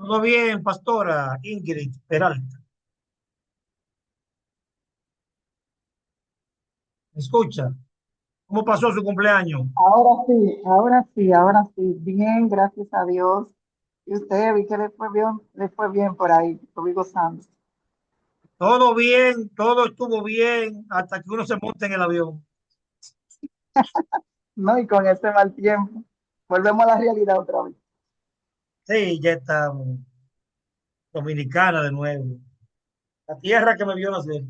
Todo bien, pastora Ingrid Peralta. ¿Me escucha? ¿Cómo pasó su cumpleaños? Ahora sí, ahora sí, ahora sí. Bien, gracias a Dios. Y usted, vi que le fue bien por ahí, estoy gozando. Todo bien, todo estuvo bien hasta que uno se monta en el avión. No, y con este mal tiempo, volvemos a la realidad otra vez. Sí, ya estamos. Dominicana de nuevo. La tierra que me vio nacer.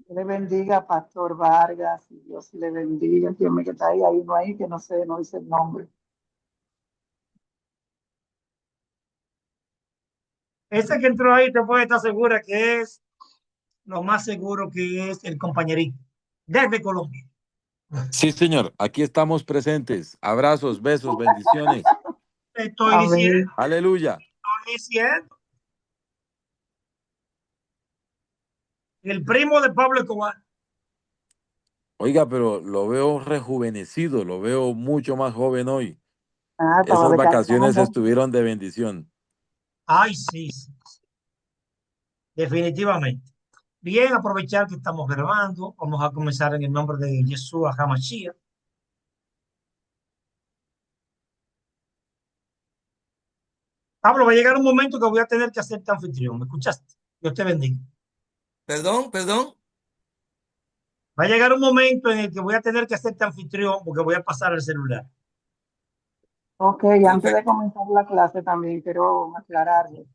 Que le bendiga, Pastor Vargas, y Dios le bendiga. Quien me que está ahí, hay uno ahí que no sé, no dice el nombre. Ese que entró ahí te puede estar segura que es lo más seguro que es el compañerito. Desde Colombia. Sí, señor, aquí estamos presentes. Abrazos, besos, bendiciones. Estoy diciendo, Amén. Aleluya. estoy diciendo. El primo de Pablo Escobar. Oiga, pero lo veo rejuvenecido, lo veo mucho más joven hoy. Ah, estaba Esas vacaciones descansando. estuvieron de bendición. Ay, sí, sí, sí, definitivamente. Bien, aprovechar que estamos grabando. Vamos a comenzar en el nombre de Yeshua HaMashiach. Pablo, va a llegar un momento que voy a tener que hacerte anfitrión. ¿Me escuchaste? Dios te bendiga. Perdón, perdón. Va a llegar un momento en el que voy a tener que hacerte anfitrión porque voy a pasar el celular. Ok, antes de Perfecto. comenzar la clase también quiero aclararle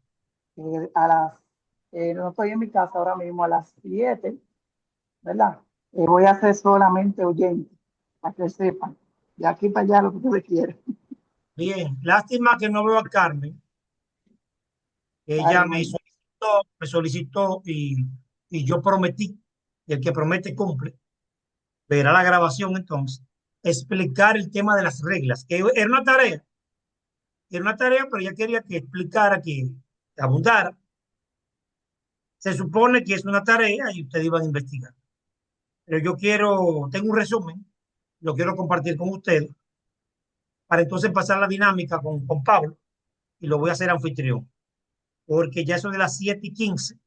que no estoy en mi casa ahora mismo a las 7, ¿verdad? Voy a hacer solamente oyente, para que sepan. De aquí para allá lo que ustedes quieran. Bien, lástima que no veo a Carmen. Ella Ay, no. me solicitó y yo prometí, y el que promete cumple, verá la grabación entonces, explicar el tema de las reglas, que era una tarea, pero ella quería que explicara, que abundara. Se supone que es una tarea y ustedes iban a investigar. Pero tengo un resumen, lo quiero compartir con ustedes, para entonces pasar la dinámica con Pablo y lo voy a hacer anfitrión, porque ya eso de las 7:15.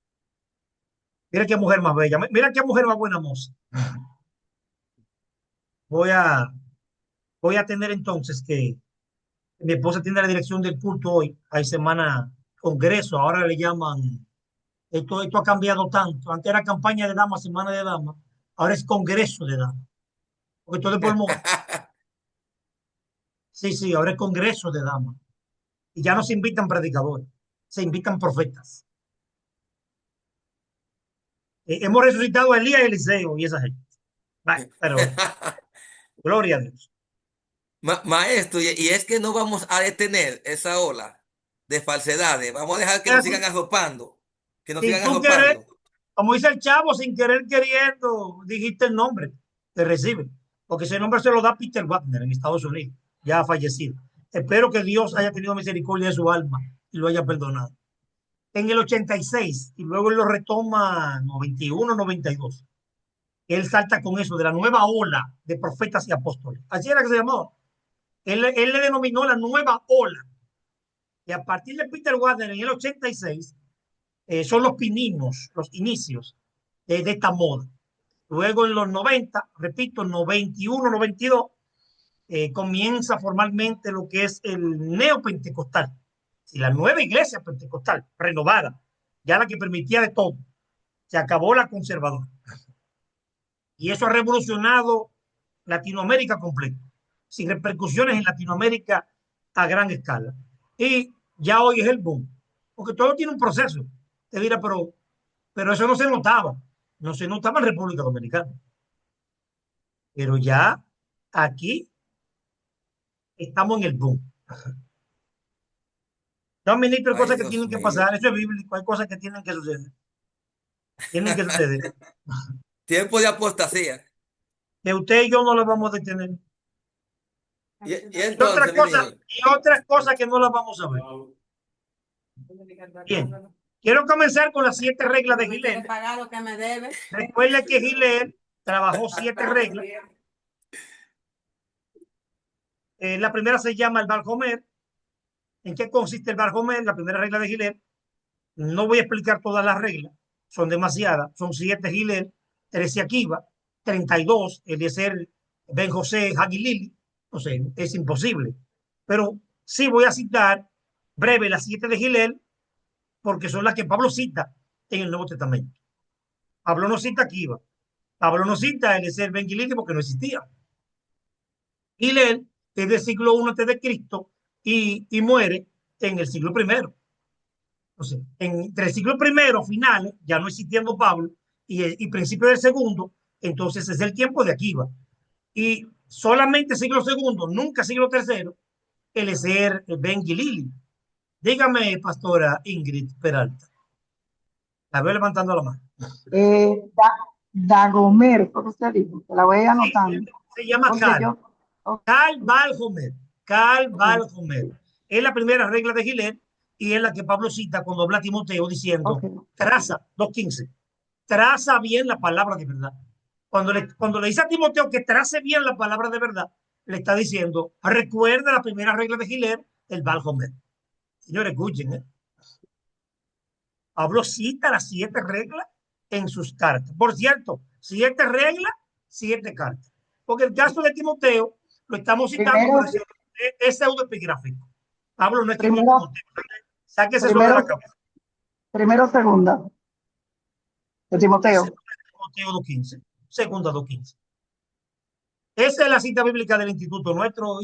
Mira qué mujer más bella, mira qué mujer más buena moza. Voy a, voy a tener entonces que mi esposa tiene la dirección del culto hoy. Hay semana congreso, ahora le llaman. Esto ha cambiado tanto. Antes era campaña de damas, semana de damas. Ahora es congreso de damas. Porque todo es por moda. Sí, sí, ahora es congreso de damas. Y ya no se invitan predicadores, se invitan profetas. Hemos resucitado a Elías y Eliseo y esa gente. Vale, pero gloria a Dios. Maestro, y es que no vamos a detener esa ola de falsedades. Vamos a dejar que nos sigan arropando. Que nos Si sigan tú quieres, arropando. como dice el chavo, sin querer queriendo, dijiste el nombre, te recibe. Porque ese nombre se lo da Peter Wagner en Estados Unidos, ya ha fallecido. Espero que Dios haya tenido misericordia de su alma y lo haya perdonado. En el 86, y luego él lo retoma 91, 92. Él salta con eso de la nueva ola de profetas y apóstoles. Así era que se llamó. Él le denominó la nueva ola. Y a partir de Peter Wagner en el 86, son los pininos, los inicios de esta moda. Luego en los 90, repito, 91, 92, comienza formalmente lo que es el neopentecostal. Y la nueva iglesia pentecostal, renovada, ya la que permitía de todo. Se acabó la conservadora. Y eso ha revolucionado Latinoamérica completa, sin repercusiones en Latinoamérica a gran escala. Y ya hoy es el boom, porque todo tiene un proceso. Te dirá, pero eso no se notaba, no se notaba en República Dominicana. Pero ya aquí estamos en el boom. No, ministro, hay Ay, cosas que Dios tienen que mío. pasar, eso es bíblico, hay cosas que tienen que suceder. Tienen que suceder. Tiempo de apostasía. Que usted y yo no lo vamos a detener. Y Y otras entonces, mi cosas, niño. y otras cosas que no las vamos a ver. Bien, quiero comenzar con las 7 reglas de No me quiere Gilel. pagar lo que me debe. Recuerde que Gilel trabajó 7 reglas. La primera se llama el Balcomer, ¿En qué consiste el Bar Homer? La primera regla de Gilel. No voy a explicar todas las reglas, son demasiadas. Son 7 Gilel, 13 Akiva, 32 Eliezer Ben José Hagilili. No sé, es imposible. Pero sí voy a citar breve las 7 de Gilel, porque son las que Pablo cita en el Nuevo Testamento. Pablo no cita Akiva. Pablo no cita Eliezer Ben Gilili porque no existía. Hillel es del siglo I antes de Cristo y muere en el siglo I. Entonces, entre el siglo I, finales, ya no existiendo Pablo, y principio del segundo, entonces es el tiempo de Akiva. Y solamente siglo segundo, nunca siglo tercero, el ser Ben Gilili. Dígame, pastora Ingrid Peralta. La veo levantando la mano. Dagomer, ¿cómo usted dijo? Te la voy Sí, anotando. se llama Porque Cal. yo, ok, Cal Bal Homer. Cal Bal Homer. Es la primera regla de Gilel y es la que Pablo cita cuando habla a Timoteo diciendo, ok. traza, 2:15, traza bien la palabra de verdad. Cuando le dice a Timoteo que trace bien la palabra de verdad, le está diciendo, recuerda la primera regla de Gilel, el Bal Homer. Señores, escuchen, ¿eh? Pablo cita las 7 reglas en sus cartas. Por cierto, 7 reglas, 7 cartas. Porque el caso de Timoteo lo estamos citando, Primero, pero es pseudoepigráfico. Pablo no escribió a primero, Timoteo. Sáquese eso de primero, la cabeza. primero, segunda, de Timoteo. Timoteo 2:15. Segunda 2:15. Esa es la cita bíblica del instituto nuestro.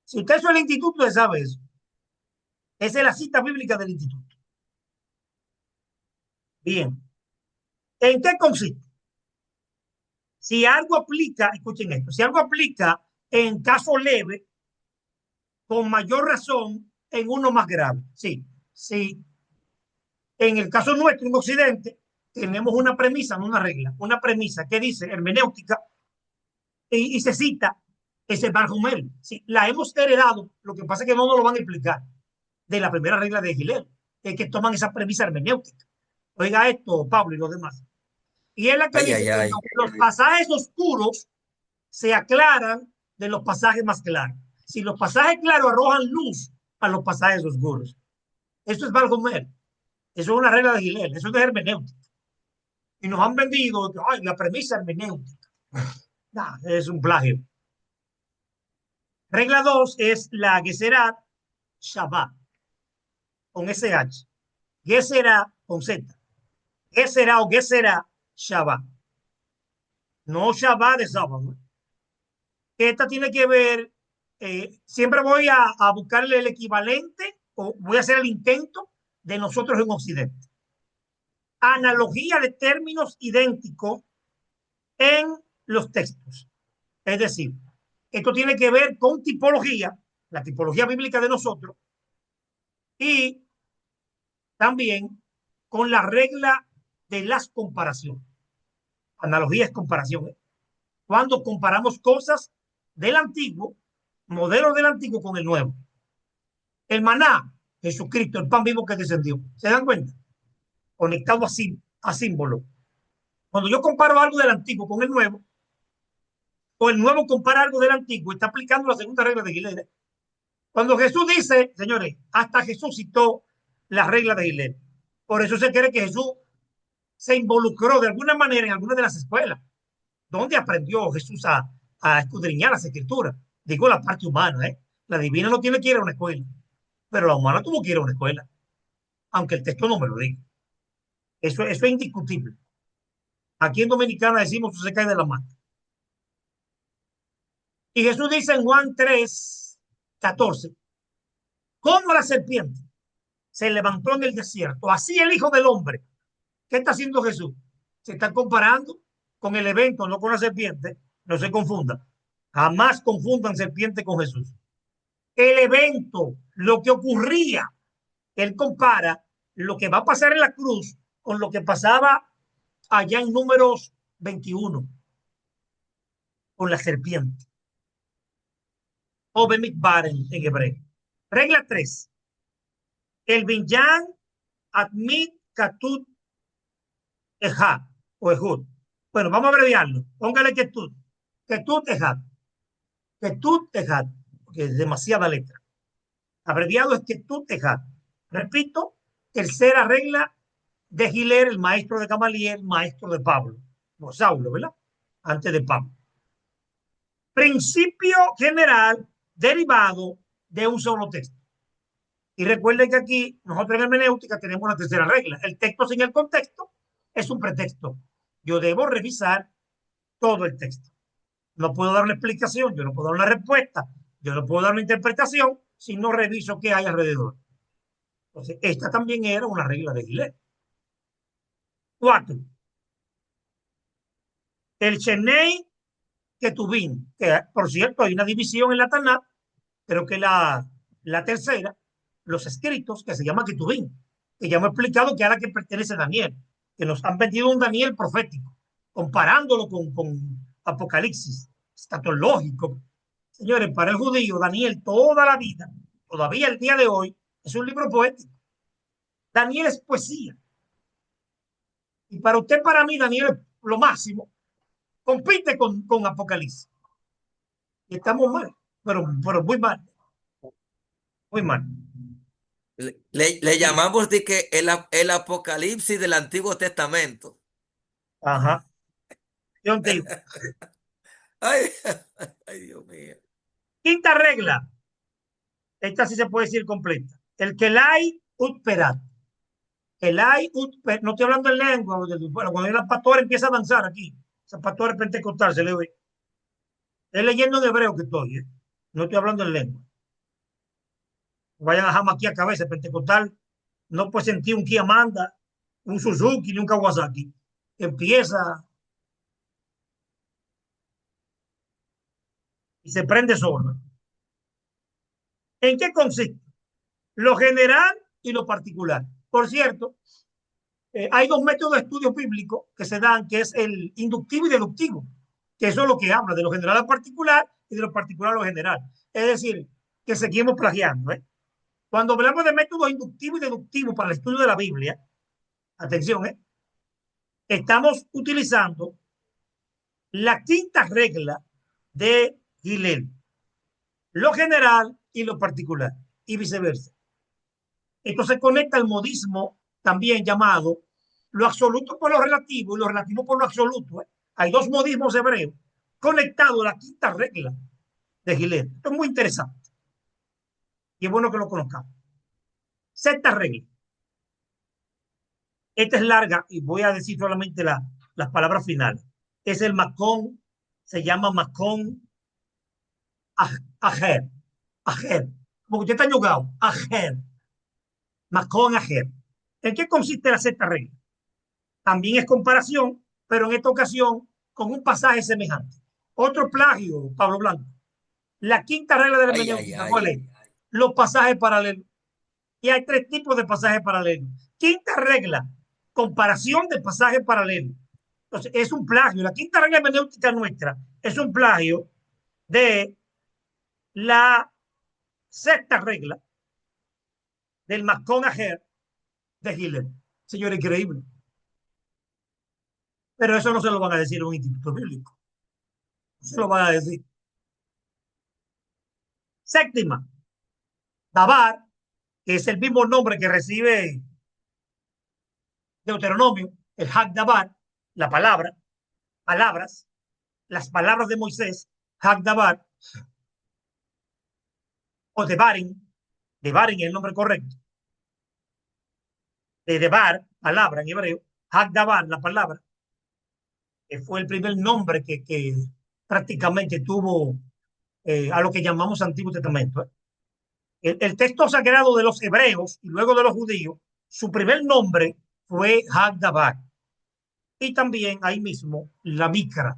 Si usted es el instituto, usted sabe eso. Esa es la cita bíblica del instituto. Bien. ¿En qué consiste? Si algo aplica, escuchen esto, si algo aplica en caso leve, con mayor razón en uno más grave. Sí, sí. En el caso nuestro, en Occidente, tenemos una premisa, no una regla, una premisa que dice hermenéutica y se cita ese Barjumel. Sí, la hemos heredado, lo que pasa es que no nos lo van a explicar de la primera regla de Gilel, es que toman esa premisa hermenéutica. Oiga esto, Pablo y los demás. Y es la que Ay, dice ay, que ay. los pasajes oscuros se aclaran de los pasajes más claros. Si los pasajes claros arrojan luz a los pasajes oscuros. Eso es Balgomer. Eso es una regla de Gilel. Eso es de hermenéutica. Y nos han vendido ay, la premisa hermenéutica. Nah, es un plagio. Regla 2 es la Geserat Shabbat con SH. Gesera con Z. Gesera o Gesera Shabbat. No Shabbat de sábado. Esta tiene que ver, siempre voy a buscarle el equivalente o voy a hacer el intento de nosotros en Occidente. Analogía de términos idénticos en los textos. Es decir, esto tiene que ver con tipología, la tipología bíblica de nosotros, y también con la regla de las comparaciones. Analogía es comparación. Cuando comparamos cosas del antiguo, modelos del antiguo con el nuevo. El maná, Jesucristo, el pan vivo que descendió. ¿Se dan cuenta? Conectado a símbolo. Cuando yo comparo algo del antiguo con el nuevo, o el nuevo compara algo del antiguo, está aplicando la segunda regla de Gilel. Cuando Jesús dice, señores, hasta Jesús citó la regla de Gilel. Por eso se cree que Jesús se involucró de alguna manera en alguna de las escuelas. ¿Dónde aprendió Jesús a escudriñar las escrituras? Digo la parte humana, ¿eh? La divina no tiene que ir a una escuela, pero la humana tuvo que ir a una escuela, aunque el texto no me lo diga. Eso es indiscutible. Aquí en Dominicana decimos que se cae de la mata. Y Jesús dice en Juan 3:14, como la serpiente se levantó en el desierto, así el Hijo del Hombre. ¿Qué está haciendo Jesús? Se está comparando con el evento, no con la serpiente. No se confunda. Jamás confundan serpiente con Jesús. El evento, lo que ocurría, él compara lo que va a pasar en la cruz con lo que pasaba allá en Números 21 con la serpiente. O Bemikbar en hebreo. Regla 3. El Binyan Admit Katut Ejad o Ehud. Bueno, vamos a abreviarlo. Póngale Ketut. Ketut Ejad. Ketut Ejad. Porque es demasiada letra. Abreviado es Ketut Ejad. Repito, tercera regla de Giler, el maestro de Gamaliel, maestro de Pablo, o Saulo, ¿verdad? Antes de Pablo. Principio general derivado de un solo texto. Y recuerden que aquí nosotros en hermenéutica tenemos una tercera regla. El texto sin el contexto es un pretexto. Yo debo revisar todo el texto. No puedo dar una explicación, yo no puedo dar una respuesta, yo no puedo dar una interpretación si no reviso qué hay alrededor. Entonces, esta también era una regla de Gilet. 4. El Shenei Ketubim, que por cierto hay una división en la Tanakh, pero que la tercera, los escritos, que se llama Ketubim, que ya hemos explicado que a la que pertenece Daniel, que nos han vendido un Daniel profético, comparándolo con Apocalipsis, escatológico. Señores, para el judío, Daniel toda la vida, todavía el día de hoy, es un libro poético. Daniel es poesía. Y para usted, para mí, Daniel es lo máximo. Compite con Apocalipsis. Y estamos mal, pero muy mal, muy mal. Le llamamos de que el Apocalipsis del Antiguo Testamento. Ajá. Yo te digo. Ay, ay, Dios mío. Quinta regla. Esta sí se puede decir completa. El Kelai Utperat. Kelai Utperat. No estoy hablando en lengua. Bueno, cuando el pastor empieza a danzar aquí. Ese pastor es pentecostal, se le ve. Es leyendo en hebreo que estoy, ¿eh? No estoy hablando en lengua. Vayan a jamás aquí a cabeza. Pentecostal no puede sentir un Kia Manda, un Suzuki ni un Kawasaki. Empieza y se prende solo. ¿En qué consiste? Lo general y lo particular. Por cierto, hay dos métodos de estudio bíblico que se dan, que es el inductivo y deductivo, que eso es lo que habla de lo general a particular y de lo particular a lo general. Es decir, que seguimos plagiando. Cuando hablamos de métodos inductivo y deductivo para el estudio de la Biblia, atención, estamos utilizando la quinta regla de Gilel, lo general y lo particular, y viceversa. Esto se conecta al modismo también llamado lo absoluto por lo relativo y lo relativo por lo absoluto. Hay dos modismos hebreos conectados a la quinta regla de Gilet. Esto es muy interesante y es bueno que lo conozcamos. Sexta regla. Esta es larga y voy a decir solamente las palabras finales. Es el Macón, se llama Macón Ajer. Ajer. Como que usted está yogado. Ajer. Macón Ajer. ¿En qué consiste la sexta regla? También es comparación, pero en esta ocasión con un pasaje semejante. Otro plagio, Pablo Blanco. La quinta regla de la Ay, ay, hermenéutica, ay. ¿cuál es? Los pasajes paralelos. Y hay tres tipos de pasajes paralelos. Quinta regla, comparación de pasajes paralelos. Entonces, es un plagio. La quinta regla hermenéutica nuestra es un plagio de la sexta regla del Macón Ajer de Hitler. Señor, increíble. Pero eso no se lo van a decir en un instituto bíblico. No se lo van a decir. Séptima, Dabar, que es el mismo nombre que recibe Deuteronomio, el Hagdabar, la palabra, palabras, las palabras de Moisés, Hagdabar, o Devarim es el nombre correcto, de Debar, palabra en hebreo, Hagdabar, la palabra, que fue el primer nombre que prácticamente tuvo a lo que llamamos Antiguo Testamento. El texto sagrado de los hebreos y luego de los judíos, su primer nombre fue Hagdabar. Y también ahí mismo la Micra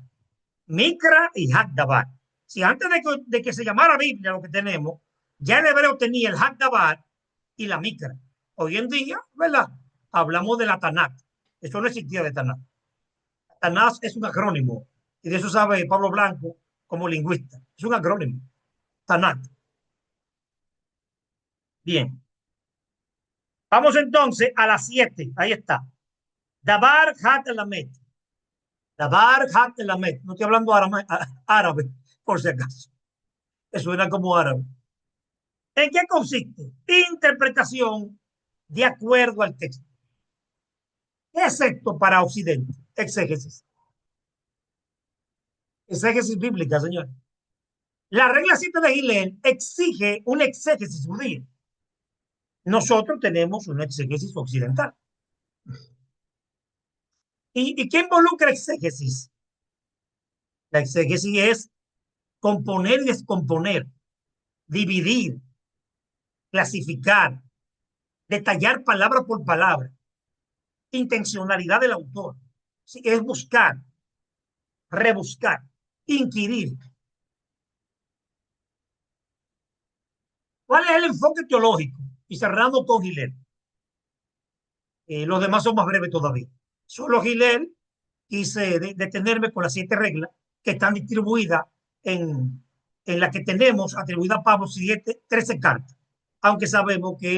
y Hagdabar. Si antes de que se llamara Biblia lo que tenemos, ya el hebreo tenía el Hagdabar y la Micra. Hoy en día, ¿verdad? Hablamos de la Tanakh. Eso no existía de Tanakh. Tanakh es un acrónimo. Y de eso sabe Pablo Blanco como lingüista. Es un acrónimo. Tanakh. Bien. Vamos entonces a las 7. Ahí está. Dabar Hat Lamet. Dabar Hat Lamet. No estoy hablando árabe, por si acaso. Eso era como árabe. ¿En qué consiste? Interpretación de acuerdo al texto. Excepto para Occidente. Exégesis. Exégesis bíblica, señor. La regla 7 de Hillel exige una exégesis judía. Nosotros tenemos una exégesis occidental. ¿Y qué involucra exégesis? La exégesis es componer y descomponer, dividir, clasificar, detallar palabra por palabra, intencionalidad del autor. Sí, es buscar, rebuscar, inquirir. ¿Cuál es el enfoque teológico? Y cerrando con Hillel. Los demás son más breves todavía. Solo Hillel quise detenerme con las 7 reglas que están distribuidas en la que tenemos atribuida a Pablo 13 cartas. Aunque sabemos que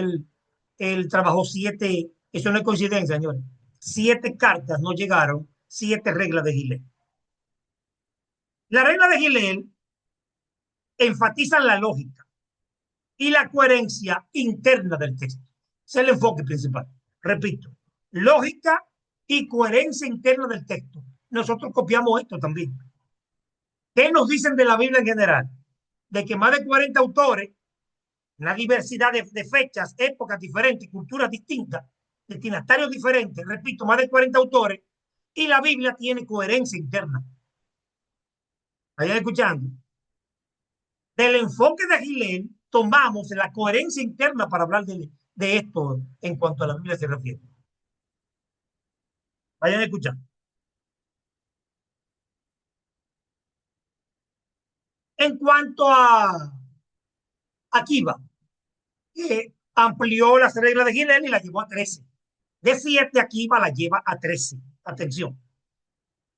él trabajó 7, eso no es coincidencia, señores. 7 cartas no llegaron, 7 reglas de Hillel. La regla de Hillel enfatizan la lógica y la coherencia interna del texto. Ese es el enfoque principal. Repito, lógica y coherencia interna del texto. Nosotros copiamos esto también. ¿Qué nos dicen de la Biblia en general? De que más de 40 autores, una diversidad de fechas, épocas diferentes, culturas distintas, destinatarios diferentes, repito, más de 40 autores, y la Biblia tiene coherencia interna. ¿Vayan escuchando? Del enfoque de Hillel tomamos la coherencia interna para hablar de esto en cuanto a la Biblia se refiere. Vayan escuchando. En cuanto a Akiva, que amplió las reglas de Hillel y la llevó a 13. De 7, Akiva la lleva a 13. Atención.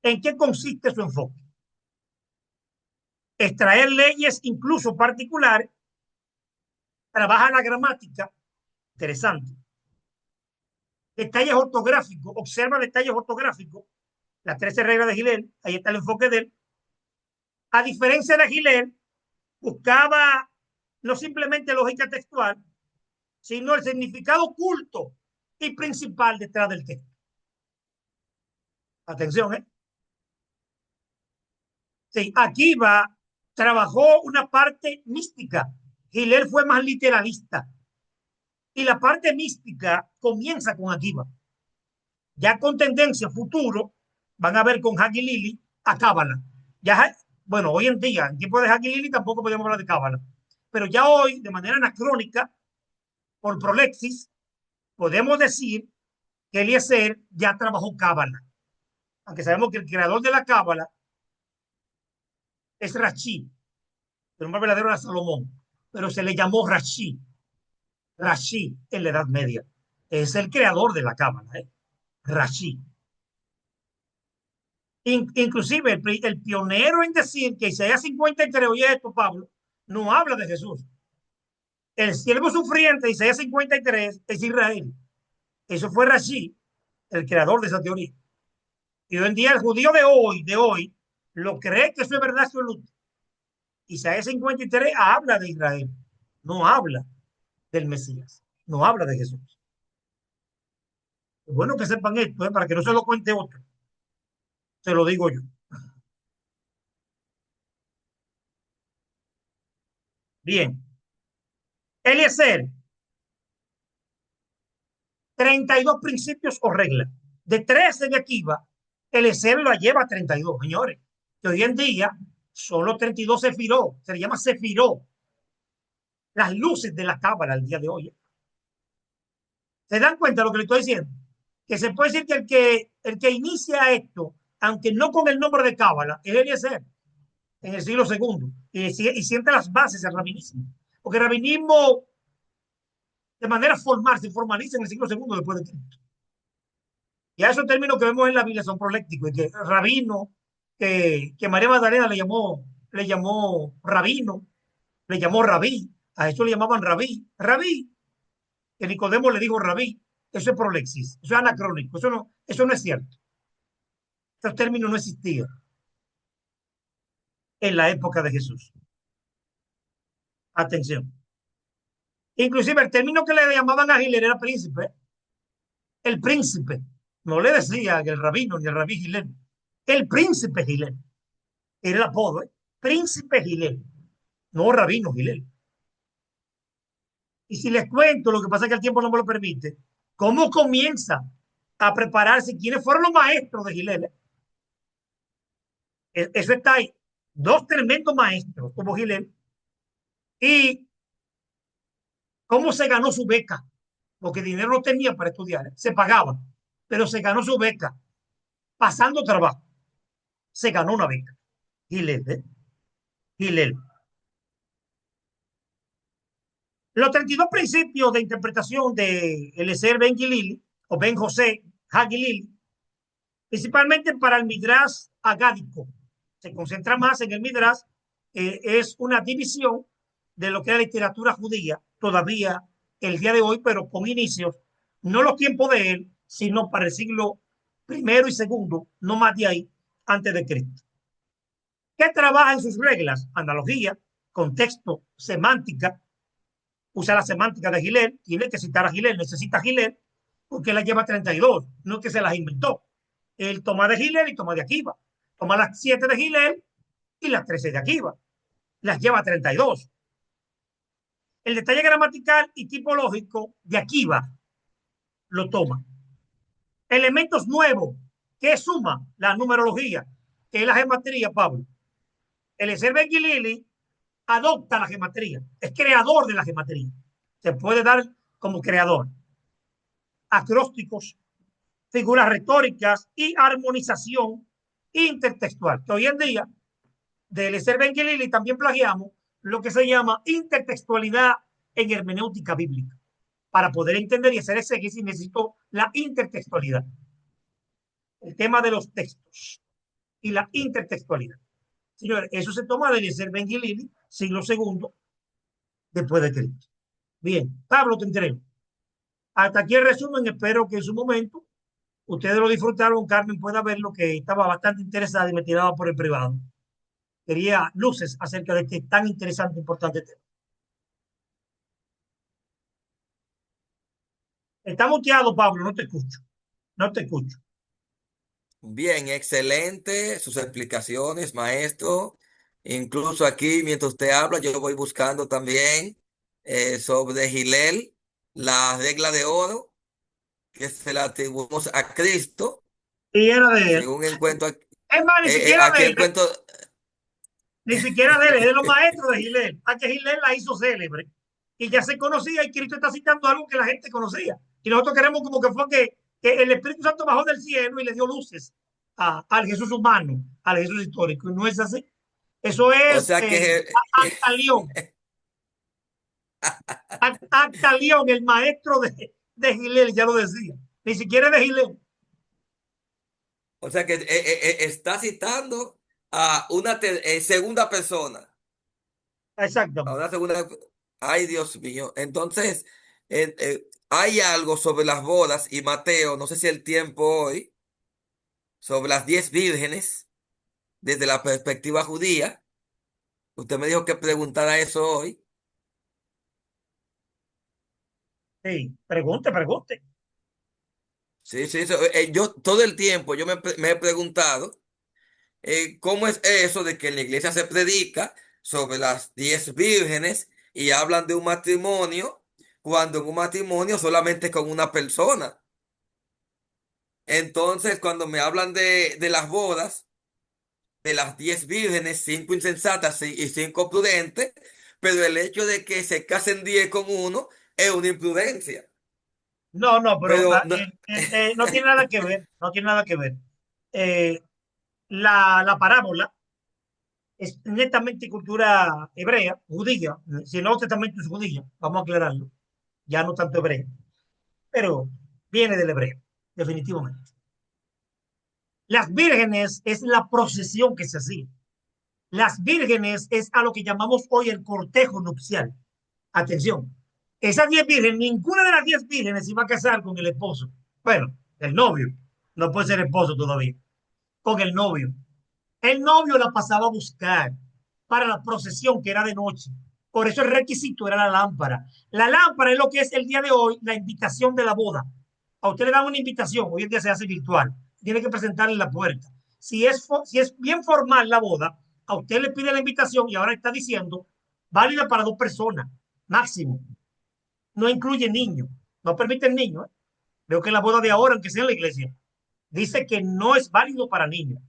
¿En qué consiste su enfoque? Extraer leyes, incluso particulares, trabaja la gramática, interesante. Detalles ortográficos, observa detalles ortográficos, las 13 reglas de Hillel, ahí está el enfoque de él. A diferencia de Hillel, buscaba no simplemente lógica textual, sino el significado oculto y principal detrás del texto. Atención, ¿eh? Sí, Akiva trabajó una parte mística. Hillel fue más literalista. Y la parte mística comienza con Akiva. Ya con tendencia futuro, van a ver con Hagi Lili a Cábala. Ya, bueno, hoy en día, en tiempo de Hagi Lili tampoco podemos hablar de Cábala. Pero ya hoy, de manera anacrónica, por prolexis, podemos decir que Eliezer ya trabajó Cábala. Aunque sabemos que el creador de la Cábala es Rashi, el nombre verdadero era Salomón, pero se le llamó Rashi. Rashi en la Edad Media. Es el creador de la Cábala, ¿eh? Rashi. Inclusive el pionero en decir que Isaías 53, oye esto, Pablo, no habla de Jesús. El siervo sufriente, Isaías 53, es Israel. Eso fue Rashi, el creador de esa teoría. Y hoy en día el judío de hoy, lo cree que eso es verdad absoluta. Isaías 53 habla de Israel, no habla del Mesías, no habla de Jesús. Es bueno que sepan esto, para que no se lo cuente otro. Se lo digo yo. Bien. Eliezer, 32 principios o reglas. De 13 de Akiva, Eliezer lo lleva a 32, señores. Que hoy en día solo 32 sefiró, se le llama sefiró. Las luces de la cábala al día de hoy. ¿Se dan cuenta de lo que le estoy diciendo? Que se puede decir que el que inicia esto, aunque no con el nombre de cábala, es Eliezer en el siglo segundo y siente las bases del rabinismo. Porque el rabinismo, de manera formal, se formaliza en el siglo segundo después de Cristo. Y a esos términos que vemos en la Biblia son prolécticos, y que rabino, que María Magdalena le llamó rabino, le llamó rabí, a eso le llamaban rabí, que Nicodemo le dijo rabí. Eso es prolexis, eso es anacrónico, eso no es cierto. Esos términos no existían en la época de Jesús. Atención. Inclusive el término que le llamaban a Hillel era príncipe. El príncipe. No le decía el rabino ni el rabí Hillel. El príncipe Hillel. Era el apodo, ¿eh? Príncipe Hillel. No rabino Hillel. Y si les cuento, lo que pasa es que el tiempo no me lo permite, cómo comienza a prepararse, quiénes fueron los maestros de Hillel. Eso está ahí. Dos tremendos maestros como Hillel. Y cómo se ganó su beca, porque dinero no tenía para estudiar, se pagaba, pero se ganó su beca pasando trabajo. Se ganó una beca. Hillel, ¿eh? Hillel. Los 32 principios de interpretación de Eliezer Ben Gilili o Ben José Hagilili, principalmente para el Midrash agádico, se concentra más en el Midrash, es una división de lo que es la literatura judía, todavía el día de hoy, pero con inicios, no los tiempos de él, sino para el siglo primero y segundo, no más de ahí, antes de Cristo. ¿Qué trabaja en sus reglas? Analogía, contexto, semántica, usa la semántica de Hillel, tiene que citar a Hillel, necesita a Hillel, porque la lleva 32, no es que se las inventó. Él toma de Hillel y toma de Akiva. Toma las 7 de Hillel y las 13 de Akiva. Las lleva 32. El detalle gramatical y tipológico de Akiva lo toma. Elementos nuevos. ¿Qué suma? La numerología, que es la gematría, Pablo. Eliezer Ben Gilili adopta la gematría, es creador de la gematría. Se puede dar como creador. Acrósticos, figuras retóricas y armonización intertextual, que hoy en día de Eliezer Ben Gilili también plagiamos lo que se llama intertextualidad en hermenéutica bíblica. Para poder entender y hacer exégesis necesito la intertextualidad. El tema de los textos y la intertextualidad. Señores, eso se toma de Eliezer Ben Gilili, siglo segundo después de Cristo. Bien, Pablo, te entrego. Hasta aquí el resumen. Espero que en su momento ustedes lo disfrutaron. Carmen pueda ver lo que estaba bastante interesada y me tiraba por el privado. Quería luces acerca de este tan interesante e importante tema. Está muteado, Pablo, no te escucho. No te escucho. Bien, excelente sus explicaciones, maestro. Incluso aquí, mientras usted habla, yo voy buscando también sobre Hillel, la regla de oro que se la atribuimos a Cristo, Y era de él. según encuentro aquí, Es más, ni siquiera aquí de él. encuentro, Ni siquiera de él, es de los maestros de Hillel. A que Hillel la hizo célebre. Y ya se conocía y Cristo está citando algo que la gente conocía. Y nosotros queremos como que fue que el Espíritu Santo bajó del cielo y le dio luces al Jesús humano, al Jesús histórico. Y no es así. Eso o es sea que Actalión. Actalión, el maestro de Hillel, ya lo decía. Ni siquiera de Hillel. o sea que está citando a una segunda persona, a Exactamente. una segunda, ay Dios mío. Entonces, hay algo sobre las bodas y Mateo, no sé si el tiempo hoy, sobre las 10 vírgenes, desde la perspectiva judía. Usted me dijo que preguntara eso hoy. Sí, pregunte, pregunte. Sí, sí, yo todo el tiempo me he preguntado cómo es eso de que en la iglesia se predica sobre las 10 vírgenes y hablan de un matrimonio cuando en un matrimonio solamente con una persona. Entonces, cuando me hablan de las bodas, de las 10 vírgenes, 5 insensatas y 5 prudentes, pero el hecho de que se casen 10 con uno es una imprudencia. No, no, pero Pero no, no tiene nada que ver, no tiene nada que ver. Eh, la parábola es netamente cultura hebrea, judía, si el Nuevo Testamento es judía, vamos a aclararlo, ya no tanto hebrea, pero viene del hebreo, definitivamente. Las vírgenes es la procesión que se hacía. Las vírgenes es a lo que llamamos hoy el cortejo nupcial. Atención, esas 10 vírgenes, ninguna de las 10 vírgenes se iba a casar con el esposo. Bueno, el novio, no puede ser esposo todavía, con el novio. El novio la pasaba a buscar para la procesión que era de noche. Por eso el requisito era la lámpara. La lámpara es lo que es el día de hoy la invitación de la boda. A usted le dan una invitación, hoy en día se hace virtual, tiene que presentarle en la puerta. Si es bien formal la boda, a usted le pide la invitación y ahora está diciendo válida para 2 personas, máximo. No incluye niños, no permite niños. Veo que la boda de ahora, aunque sea en la iglesia, dice que no es válido para niños.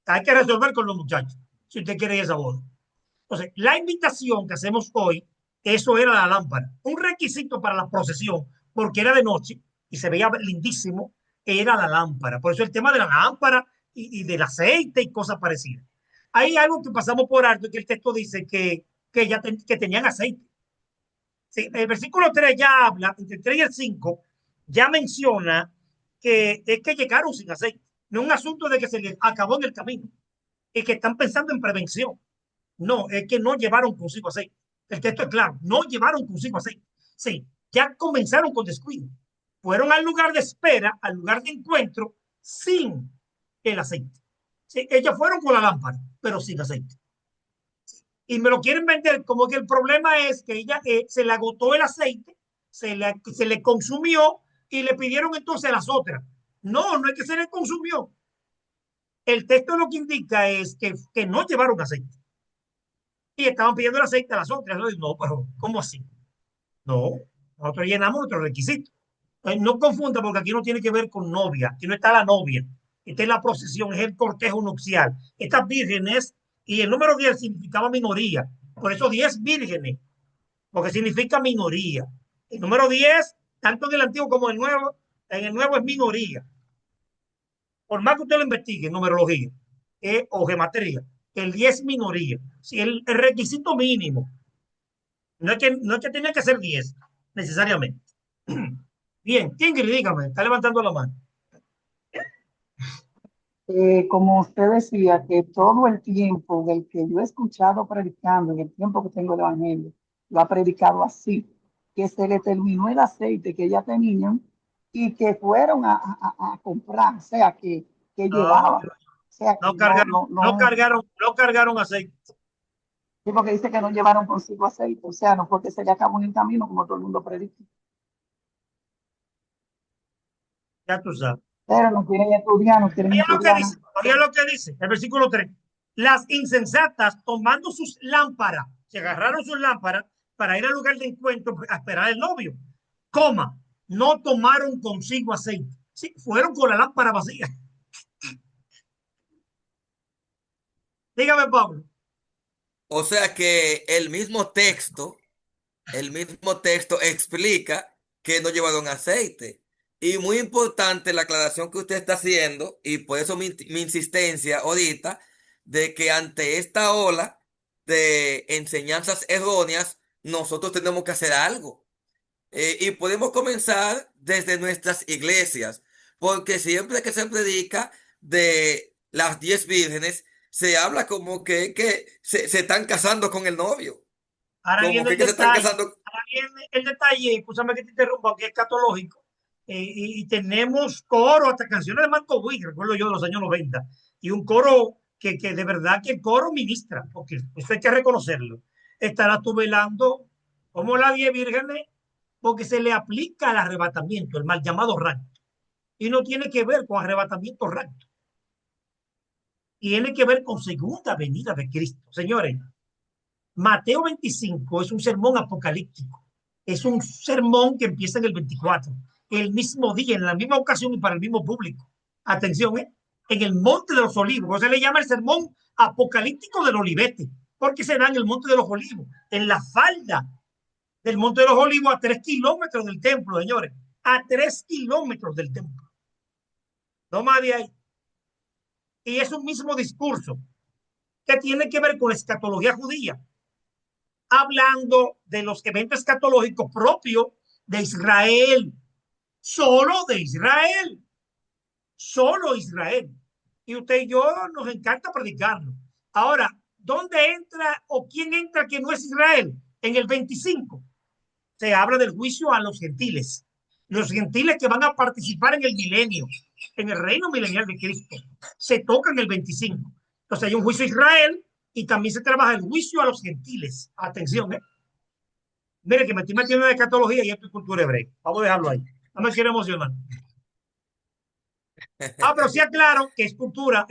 Hay que resolver con los muchachos, si usted quiere ir a esa boda. Entonces, la invitación que hacemos hoy, eso era la lámpara. Un requisito para la procesión, porque era de noche y se veía lindísimo, era la lámpara. Por eso el tema de la lámpara y del aceite y cosas parecidas. Hay algo que pasamos por alto, que el texto dice que tenían aceite. Sí, el versículo 3 ya habla, entre el 3 y el 5, ya menciona que es que llegaron sin aceite. No es un asunto de que se les acabó en el camino y que están pensando en prevención. No, es que no llevaron consigo aceite. El texto es claro, no llevaron consigo aceite. Sí, ya comenzaron con descuido. Fueron al lugar de espera, al lugar de encuentro, sin el aceite. Sí, ellos fueron con la lámpara, pero sin aceite. Y me lo quieren vender como que el problema es que ella se le agotó el aceite, se le consumió y le pidieron entonces a las otras. No, no es que se le consumió. El texto lo que indica es que no llevaron aceite y estaban pidiendo el aceite a las otras. No, pero ¿cómo así? No, nosotros llenamos nuestros requisitos. No confunda porque aquí no tiene que ver con novia, aquí no está la novia. Esta es la procesión, es el cortejo nupcial. Estas vírgenes, y el número 10 significaba minoría. Por eso 10 vírgenes, porque significa minoría. El número 10, tanto en el antiguo como en el nuevo es minoría. Por más que usted lo investigue en numerología o gematría, el 10 es minoría. Si el requisito mínimo, no es que tenga que ser 10 necesariamente. Bien, Ingrid, dígame, está levantando la mano. Como usted decía, que todo el tiempo del que yo he escuchado predicando, en el tiempo que tengo el Evangelio, lo ha predicado así, que se le terminó el aceite que ya tenían y que fueron a comprar, o sea, que No, llevaban. O sea, que no cargaron aceite. sí, porque dice que no llevaron consigo aceite, o sea, no porque se le acabó en el camino, como todo el mundo predica. Ya tú sabes. Pero no quieren estudiar, no quieren estudiar. Oye lo que dice, el versículo 3. Las insensatas tomando sus lámparas, se agarraron sus lámparas para ir al lugar de encuentro a esperar al novio. Coma, no tomaron consigo aceite. Sí, fueron con la lámpara vacía. Dígame, Pablo. O sea que el mismo texto explica que no llevaron aceite. Y muy importante la aclaración que usted está haciendo, y por eso mi insistencia ahorita, de que ante esta ola de enseñanzas erróneas, nosotros tenemos que hacer algo. Y podemos comenzar desde nuestras iglesias, porque siempre que se predica de las 10 vírgenes, se habla como que se están casando con el novio, Ahora como viene el que se están detalle. casando. Ahora viene el detalle, escúchame que te interrumpa, que es catológico. Y tenemos coro, hasta canciones de Marco Witt, recuerdo yo de los años 90. Y un coro que de verdad que el coro ministra, porque eso hay que reconocerlo. Estarás tú velando como las 10 vírgenes, porque se le aplica el arrebatamiento, el mal llamado rapto. Y no tiene que ver con arrebatamiento rapto. Tiene que ver con segunda venida de Cristo. Señores, Mateo 25 es un sermón apocalíptico. Es un sermón que empieza en el 24, el mismo día, en la misma ocasión y para el mismo público. Atención, en el Monte de los Olivos. Se le llama el sermón apocalíptico del Olivete, porque se da en el Monte de los Olivos, en la falda del Monte de los Olivos, a 3 kilómetros del templo, señores. A 3 kilómetros del templo. No más de ahí. Y es un mismo discurso que tiene que ver con la escatología judía, hablando de los eventos escatológicos propios de Israel, solo de Israel, solo Israel. Y usted y yo nos encanta predicarlo. Ahora, ¿dónde entra o quién entra que no es Israel? En el 25 se habla del juicio a los gentiles que van a participar en el milenio, en el reino milenial de Cristo. Se toca en el 25. Entonces hay un juicio a Israel y también se trabaja el juicio a los gentiles. Atención, Mire que me estoy metiendo en escatología y esto es cultura hebrea. Vamos a dejarlo ahí. No me quiero emocionar. Pero sí aclaro que es cultura.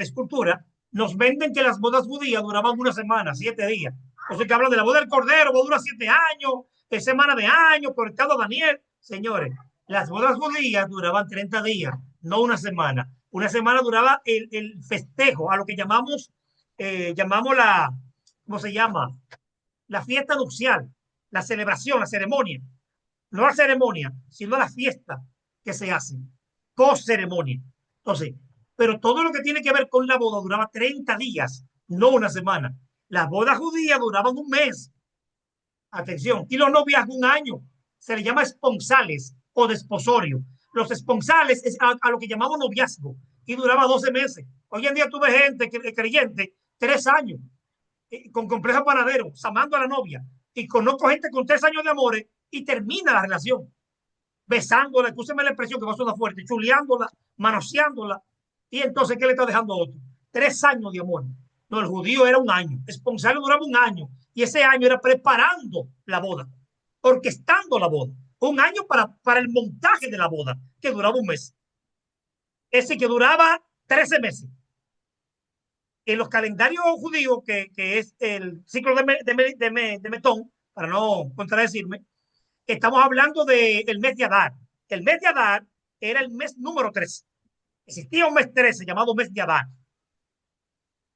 Nos venden que las bodas judías duraban una semana, 7 días. O sea que hablan de la boda del Cordero, va a durar 7 años, semana de años, conectado a Daniel. Señores, las bodas judías duraban 30 días, no una semana. Una semana duraba el festejo, a lo que llamamos ¿cómo se llama? La fiesta nupcial, la celebración, la ceremonia. No la ceremonia, sino la fiesta que se hace, post ceremonia. Entonces, pero todo lo que tiene que ver con la boda duraba 30 días, no una semana. Las bodas judías duraban un mes, atención, y los noviazgos un año. Se le llama esponsales o desposorio. Los esponsales es a lo que llamamos noviazgo y duraba 12 meses. Hoy en día tuve gente creyente 3 años con complejo panadero, amando a la novia. Y conozco gente con 3 años de amores y termina la relación besándola, escúcheme la expresión que va a sonar fuerte, chuleándola, manoseándola. Y entonces, ¿qué le está dejando a otro? 3 años de amor. No, el judío era un año. Esponsal duraba un año. Y ese año era preparando la boda, orquestando la boda. Un año para el montaje de la boda, que duraba un mes. Ese que duraba 13 meses. En los calendarios judíos, que es el ciclo de Metón, para no contradecirme, estamos hablando del mes de Adar. El mes de Adar era el mes número 13. Existía un mes 13 llamado mes de Adar.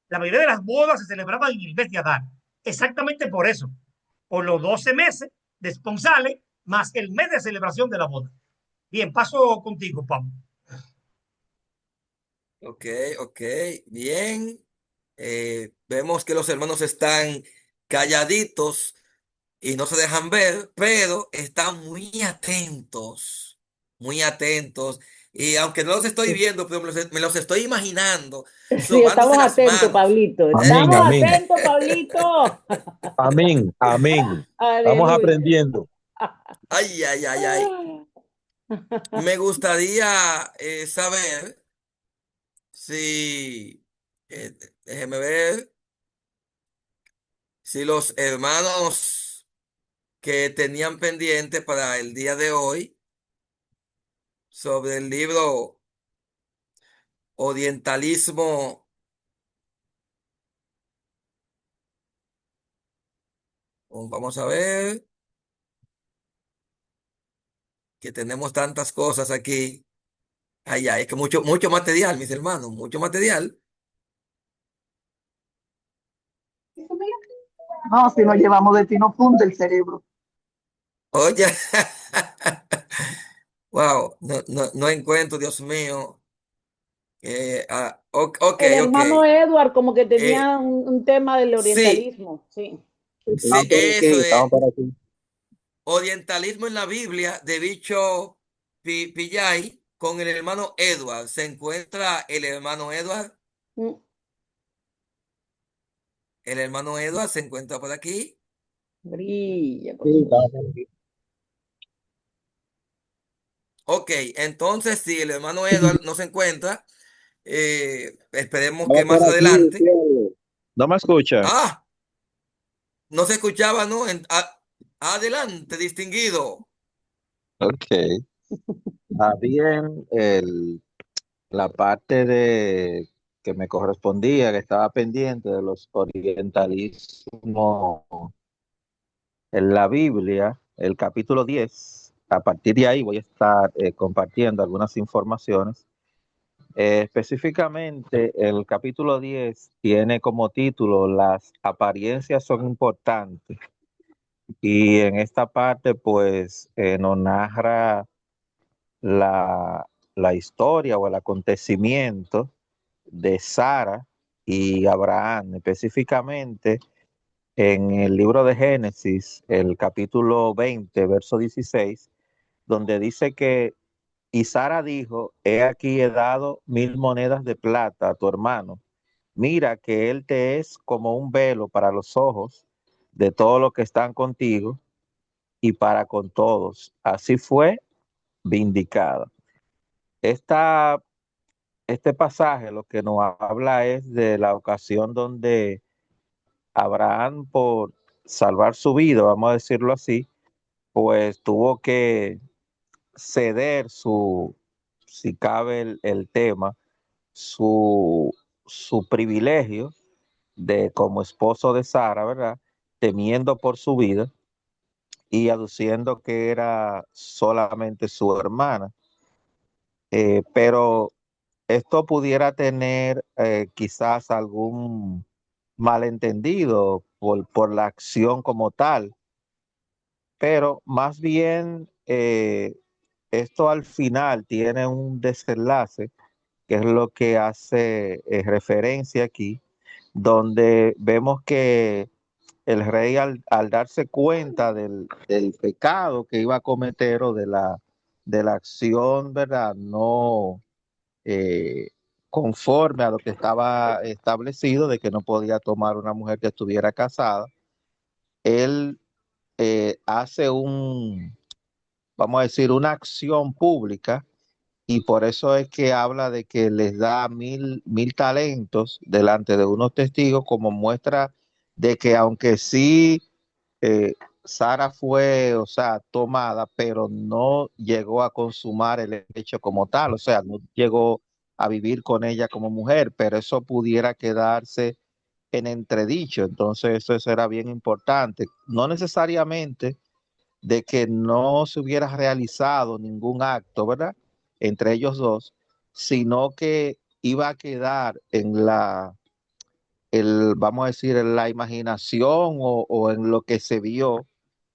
La mayoría de las bodas se celebraban en el mes de Adar. Exactamente por eso. Por los 12 meses de esponsales más el mes de celebración de la boda. Bien, paso contigo, Pablo. Ok, ok, bien. Vemos que los hermanos están calladitos y no se dejan ver, pero están muy atentos, muy atentos. Y aunque no los estoy Sí, viendo, pero me los estoy imaginando, sí, sobándose estamos las atentos, manos. Pablito. Amén, Estamos amén, atentos, Pablito. amén, amén. Vamos Aleluya. aprendiendo. Ay, ay, ay, ay. Me gustaría saber si, eh, déjeme ver, si los hermanos que tenían pendiente para el día de hoy sobre el libro Orientalismo. Vamos a ver, que tenemos tantas cosas aquí. Ay, ay, es que mucho, mucho material, mis hermanos, mucho material. No, si nos llevamos de ti no funde el cerebro. Oye, wow, no encuentro, Dios mío. Ok, El ok. hermano Edward como que Eh, tenía un tema del sí, orientalismo, sí. sí, Estamos por aquí, eso de estamos por aquí. orientalismo en la Biblia de Bicho Pillay con el hermano Edward. ¿Se encuentra el hermano Edward? Mm, El hermano Edward se encuentra por aquí. brilla Sí, con su luz. estamos por aquí. Ok, entonces si el hermano Edward no se encuentra, esperemos que Estamos más por aquí, adelante. cielo. ¿No me escucha? Ah, no se escuchaba, ¿no? Adelante, distinguido. Ok. Bien, la parte de que me correspondía, que estaba pendiente de los orientalismos en la Biblia, el capítulo 10. A partir de ahí voy a estar compartiendo algunas informaciones. Específicamente, el capítulo 10 tiene como título Las apariencias son importantes. Y en esta parte, pues, nos narra la, la historia o el acontecimiento de Sara y Abraham, específicamente en el libro de Génesis, el capítulo 20, verso 16, donde dice que, y Sara dijo, he aquí he dado 1000 monedas de plata a tu hermano, mira que él te es como un velo para los ojos de todos los que están contigo y para con todos. Así fue vindicada. Esta, este pasaje lo que nos habla es de la ocasión donde Abraham, por salvar su vida, vamos a decirlo así, pues tuvo que ceder si cabe el tema, su, su privilegio de como esposo de Sara, ¿verdad? Temiendo por su vida y aduciendo que era solamente su hermana. Pero esto pudiera tener quizás algún malentendido por la acción como tal, pero más bien esto al final tiene un desenlace, que es lo que hace referencia aquí, donde vemos que el rey al darse cuenta del pecado que iba a cometer o de la acción, ¿verdad? No eh, conforme a lo que estaba establecido de que no podía tomar una mujer que estuviera casada, él hace vamos a decir, una acción pública y por eso es que habla de que les da mil talentos delante de unos testigos como muestra de que aunque sí eh, Sara fue, o sea, tomada, pero no llegó a consumar el hecho como tal, o sea, no llegó a vivir con ella como mujer, pero eso pudiera quedarse en entredicho, entonces eso será bien importante, no necesariamente de que no se hubiera realizado ningún acto, ¿verdad? Entre ellos dos, sino que iba a quedar en vamos a decir, en la imaginación o en lo que se vio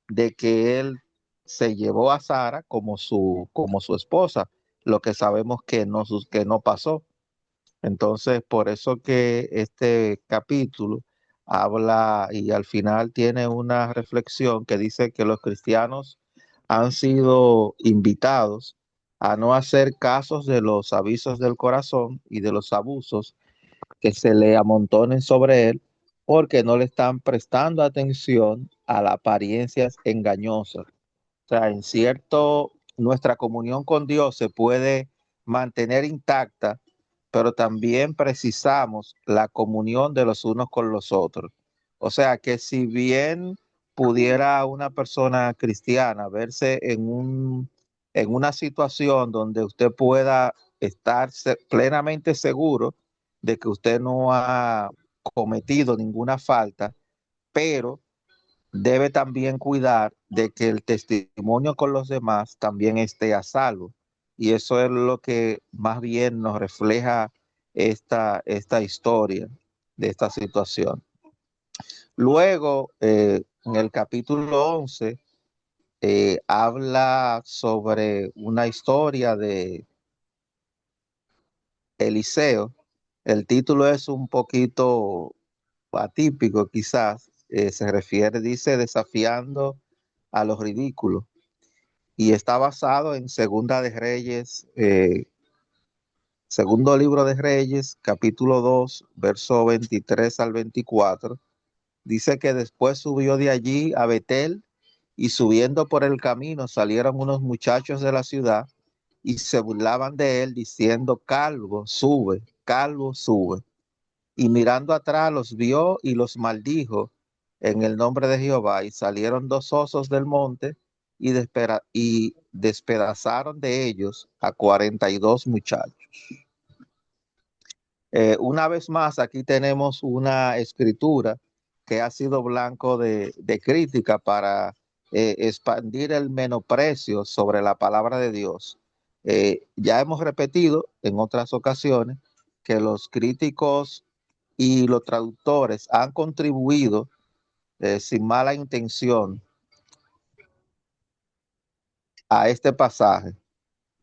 de que él se llevó a Sara como su esposa, lo que sabemos que no pasó. Entonces, por eso que este capítulo habla y al final tiene una reflexión que dice que los cristianos han sido invitados a no hacer casos de los avisos del corazón y de los abusos que se le amontonen sobre él porque no le están prestando atención a las apariencias engañosas. O sea, en cierto, nuestra comunión con Dios se puede mantener intacta, pero también precisamos la comunión de los unos con los otros. O sea, que si bien pudiera una persona cristiana verse en una situación donde usted pueda estar plenamente seguro de que usted no ha cometido ninguna falta, pero debe también cuidar de que el testimonio con los demás también esté a salvo. Y eso es lo que más bien nos refleja esta historia de esta situación. Luego, en el capítulo 11, habla sobre una historia de Eliseo. El título es un poquito atípico quizás, se refiere, dice, desafiando a los ridículos y está basado en Segunda de Reyes, segundo libro de Reyes, capítulo 2, verso 23 al 24. Dice que después subió de allí a Betel y subiendo por el camino salieron unos muchachos de la ciudad y se burlaban de él diciendo, calvo, sube, calvo, sube. Y mirando atrás los vio y los maldijo en el nombre de Jehová. Y salieron dos osos del monte y despedazaron de ellos a 42 muchachos. Una vez más, aquí tenemos una escritura que ha sido blanco de crítica para expandir el menosprecio sobre la palabra de Dios. Ya hemos repetido en otras ocasiones que los críticos y los traductores han contribuido sin mala intención a este pasaje.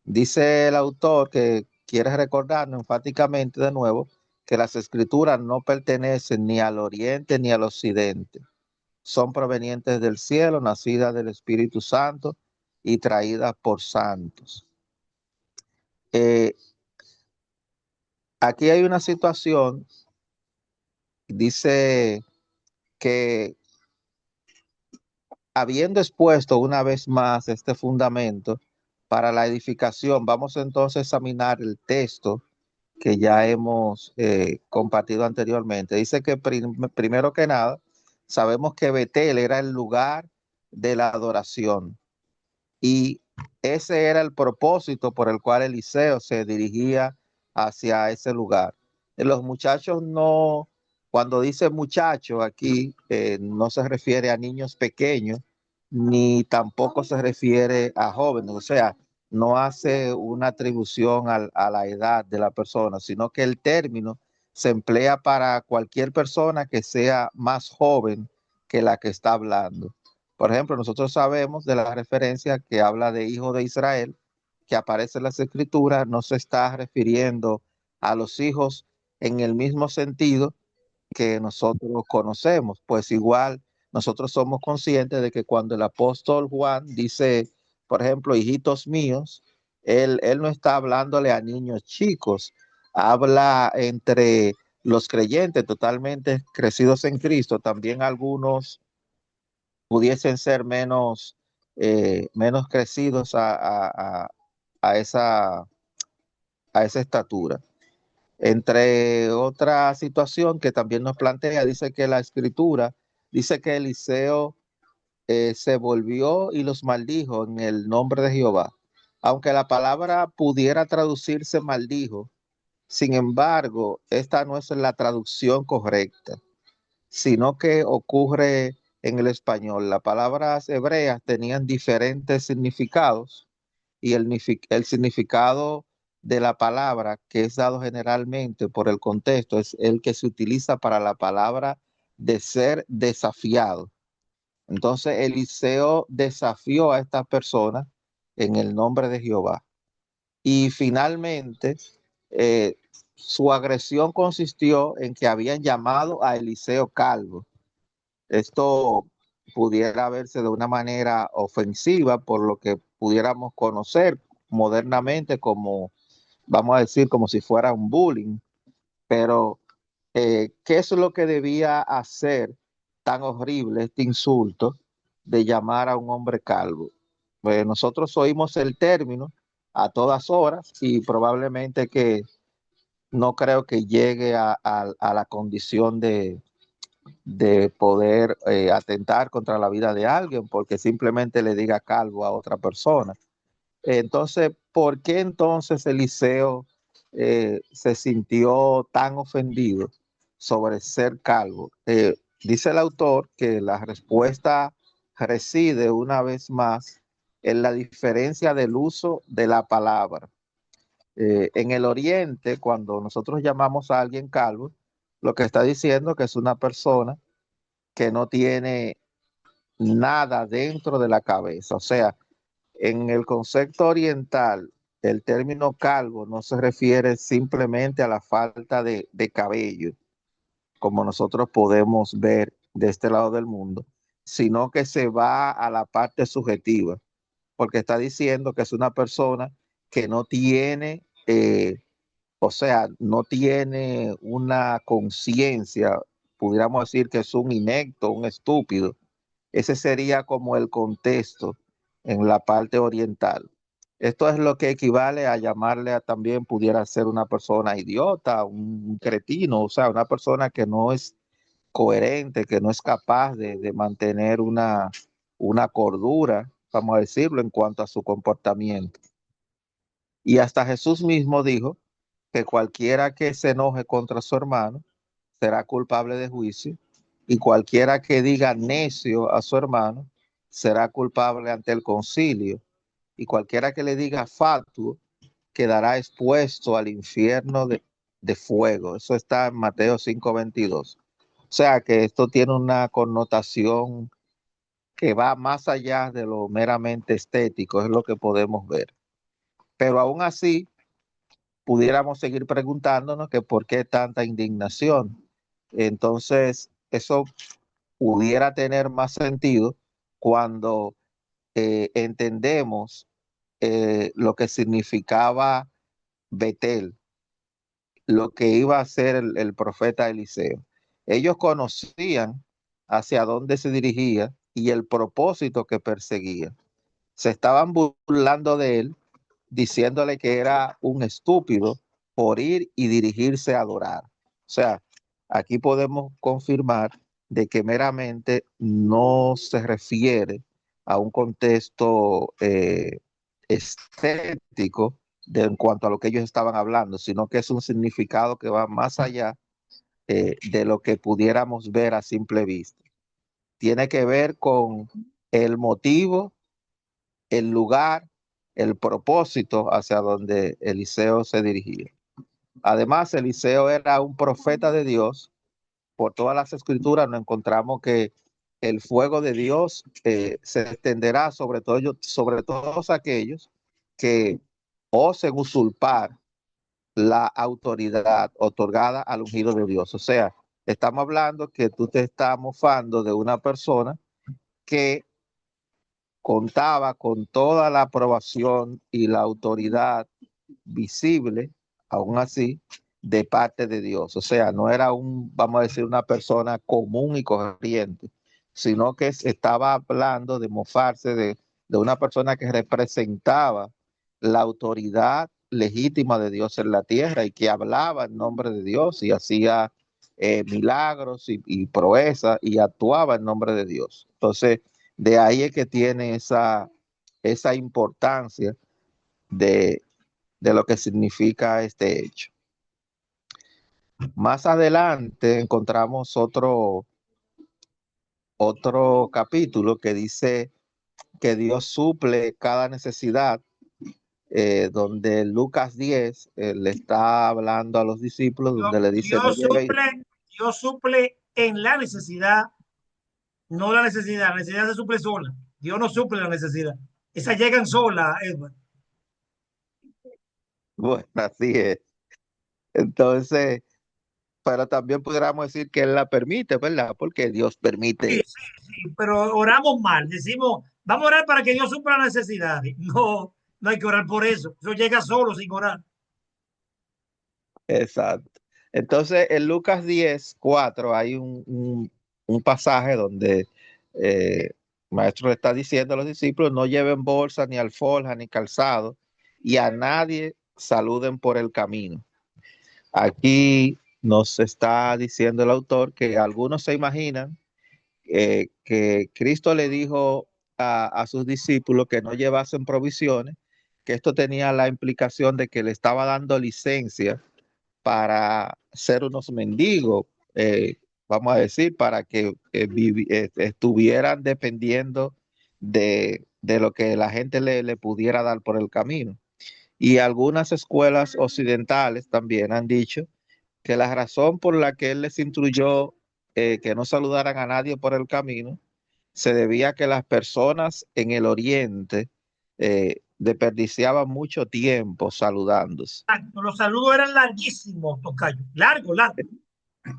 Dice el autor que quiere recordarnos enfáticamente de nuevo que las escrituras no pertenecen ni al oriente ni al occidente. Son provenientes del cielo, nacidas del Espíritu Santo y traídas por santos. Aquí hay una situación, dice que habiendo expuesto una vez más este fundamento para la edificación, vamos entonces a examinar el texto que ya hemos compartido anteriormente. Dice que primero que nada, sabemos que Betel era el lugar de la adoración. y ese era el propósito por el cual Eliseo se dirigía hacia ese lugar. Los muchachos no, cuando dice muchacho aquí, no se refiere a niños pequeños, ni tampoco se refiere a jóvenes, o sea, no hace una atribución a la edad de la persona, sino que el término se emplea para cualquier persona que sea más joven que la que está hablando. Por ejemplo, nosotros sabemos de la referencia que habla de hijo de Israel, que aparece en las escrituras, no se está refiriendo a los hijos en el mismo sentido que nosotros conocemos, pues igual nosotros somos conscientes de que cuando el apóstol Juan dice, por ejemplo, hijitos míos, él no está hablándole a niños chicos, habla entre los creyentes totalmente crecidos en Cristo, también algunos pudiesen ser menos crecidos a esa, a esa estatura. Entre otra situación que también nos plantea, dice que la escritura dice que Eliseo se volvió y los maldijo en el nombre de Jehová. Aunque la palabra pudiera traducirse maldijo, sin embargo, esta no es la traducción correcta, sino que ocurre en el español. Las palabras hebreas tenían diferentes significados y el significado de la palabra que es dado generalmente por el contexto es el que se utiliza para la palabra de ser desafiado. Entonces Eliseo desafió a esta persona en el nombre de Jehová. Y finalmente su agresión consistió en que habían llamado a Eliseo calvo. Esto pudiera verse de una manera ofensiva por lo que pudiéramos conocer modernamente como, vamos a decir, como si fuera un bullying, pero ¿qué es lo que debía hacer tan horrible este insulto de llamar a un hombre calvo? Pues nosotros oímos el término a todas horas y probablemente que no creo que llegue a la condición de poder atentar contra la vida de alguien porque simplemente le diga calvo a otra persona. Entonces, ¿por qué entonces Eliseo se sintió tan ofendido sobre ser calvo? Dice el autor que la respuesta reside una vez más en la diferencia del uso de la palabra. En el oriente, cuando nosotros llamamos a alguien calvo, lo que está diciendo que es una persona que no tiene nada dentro de la cabeza. O sea, en el concepto oriental, el término calvo no se refiere simplemente a la falta de cabello, como nosotros podemos ver de este lado del mundo, sino que se va a la parte subjetiva, porque está diciendo que es una persona que no tiene, o sea, no tiene una conciencia, pudiéramos decir que es un inepto, un estúpido. Ese sería como el contexto en la parte oriental. Esto es lo que equivale a llamarle a también pudiera ser una persona idiota, un cretino, o sea, una persona que no es coherente, que no es capaz de mantener una cordura, vamos a decirlo, en cuanto a su comportamiento. Y hasta Jesús mismo dijo que cualquiera que se enoje contra su hermano será culpable de juicio, y cualquiera que diga necio a su hermano será culpable ante el concilio, y cualquiera que le diga fatuo quedará expuesto al infierno de fuego. Eso está en Mateo 5:22. O sea que esto tiene una connotación que va más allá de lo meramente estético, es lo que podemos ver. Pero aún así, pudiéramos seguir preguntándonos que por qué tanta indignación. Entonces, eso pudiera tener más sentido cuando entendemos lo que significaba Betel, lo que iba a ser el profeta Eliseo. Ellos conocían hacia dónde se dirigía y el propósito que perseguía. Se estaban burlando de él, diciéndole que era un estúpido por ir y dirigirse a adorar. O sea, aquí podemos confirmar de que meramente no se refiere a un contexto estético en cuanto a lo que ellos estaban hablando, sino que es un significado que va más allá de lo que pudiéramos ver a simple vista. Tiene que ver con el motivo, el lugar, el propósito hacia donde Eliseo se dirigía. Además, Eliseo era un profeta de Dios. Por todas las escrituras nos encontramos que el fuego de Dios se extenderá sobre todos aquellos que osen usurpar la autoridad otorgada al ungido de Dios. O sea, estamos hablando que tú te estás mofando de una persona que contaba con toda la aprobación y la autoridad visible, aún así, de parte de Dios. O sea, no era vamos a decir, una persona común y corriente, sino que estaba hablando de mofarse de una persona que representaba la autoridad legítima de Dios en la tierra y que hablaba en nombre de Dios y hacía milagros y proezas y actuaba en nombre de Dios. Entonces, de ahí es que tiene esa importancia de lo que significa este hecho. Más adelante encontramos otro capítulo que dice que Dios suple cada necesidad, donde Lucas 10 le está hablando a los discípulos, donde le dice, no lleve. Dios suple en la necesidad, no la necesidad. La necesidad se suple sola. Dios no suple la necesidad. Esas llegan sola, Edward. Bueno, así es. Entonces, pero también pudiéramos decir que Él la permite, ¿verdad? Porque Dios Sí, permite. sí, sí, pero oramos mal. Decimos, vamos a orar para que Dios supla las necesidades. No, no hay que orar por eso. Eso llega solo sin orar. Exacto. Entonces, en Lucas 10:4 hay un pasaje donde el maestro le está diciendo a los discípulos, no lleven bolsa, ni alforja, ni calzado, y a nadie saluden por el camino. Aquí nos está diciendo el autor que algunos se imaginan que Cristo le dijo a sus discípulos que no llevasen provisiones, que esto tenía la implicación de que le estaba dando licencia para ser unos mendigos, vamos a decir, para que estuvieran dependiendo de lo que la gente le pudiera dar por el camino. Y algunas escuelas occidentales también han dicho que la razón por la que él les instruyó que no saludaran a nadie por el camino se debía a que las personas en el oriente desperdiciaban mucho tiempo saludándose. Los saludos eran larguísimos, tocayo. Largo, largo.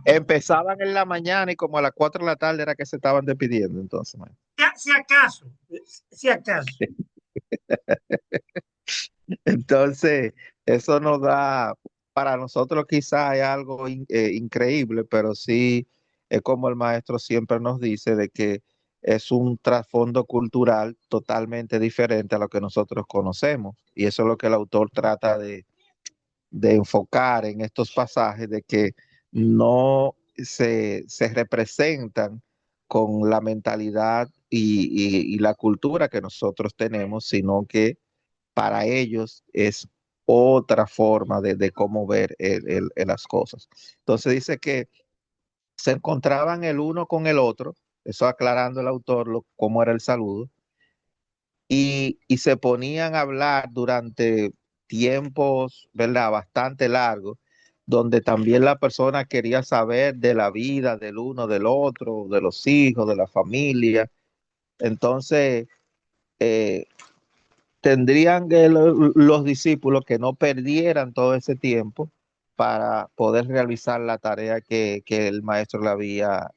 Empezaban en la mañana y como a las 4 de la tarde era que se estaban despidiendo. Entonces, Si acaso, si acaso. entonces eso nos da, para nosotros quizás es algo increíble, pero sí es como el maestro siempre nos dice de que es un trasfondo cultural totalmente diferente a lo que nosotros conocemos. Y eso es lo que el autor trata de enfocar en estos pasajes, de que no se representan con la mentalidad y la cultura que nosotros tenemos, sino que para ellos es otra forma de cómo ver las cosas. Entonces dice que se encontraban el uno con el otro, eso aclarando el autor cómo era el saludo, y se ponían a hablar durante tiempos, ¿verdad? Bastante largos, donde también la persona quería saber de la vida del uno, del otro, de los hijos, de la familia. Entonces, eh, tendrían que los discípulos que no perdieran todo ese tiempo para poder realizar la tarea que el maestro le había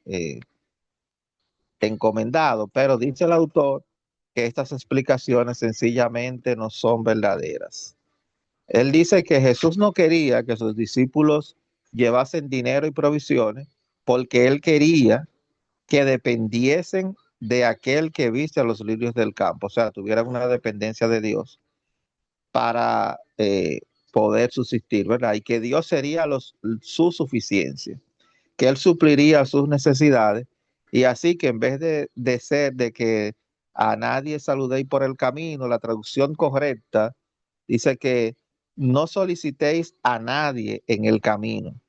encomendado. Pero dice el autor que estas explicaciones sencillamente no son verdaderas. Él dice que Jesús no quería que sus discípulos llevasen dinero y provisiones porque él quería que dependiesen de aquel que viste a los lirios del campo, o sea, tuvieran una dependencia de Dios para poder subsistir, ¿verdad? Y que Dios sería su suficiencia, que Él supliría sus necesidades y así que en vez de ser de que a nadie saludéis por el camino. La traducción correcta dice que no solicitéis a nadie en el camino.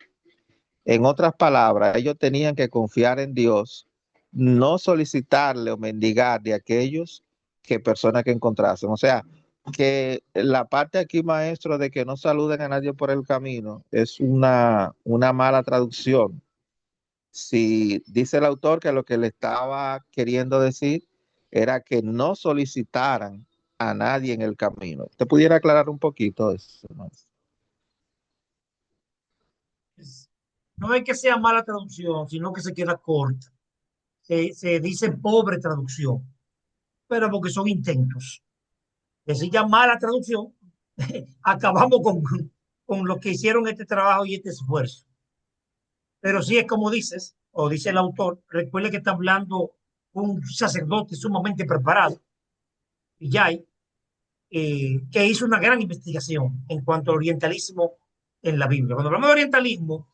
En otras palabras, ellos tenían que confiar en Dios, no solicitarle o mendigar de aquellos que personas que encontrasen. O sea, que la parte aquí, maestro, de que no saluden a nadie por el camino es una mala traducción. Si dice el autor que lo que le estaba queriendo decir era que no solicitaran a nadie en el camino. ¿Te pudiera aclarar un poquito eso, maestro? No es que sea mala traducción, sino que se queda corta. Se dice pobre traducción, pero porque son intentos. Decir ya mala traducción, acabamos con los que hicieron este trabajo y este esfuerzo. Pero sí es como dices, o dice el autor, recuerde que está hablando un sacerdote sumamente preparado, Villay, que hizo una gran investigación en cuanto al orientalismo en la Biblia. Cuando hablamos de orientalismo,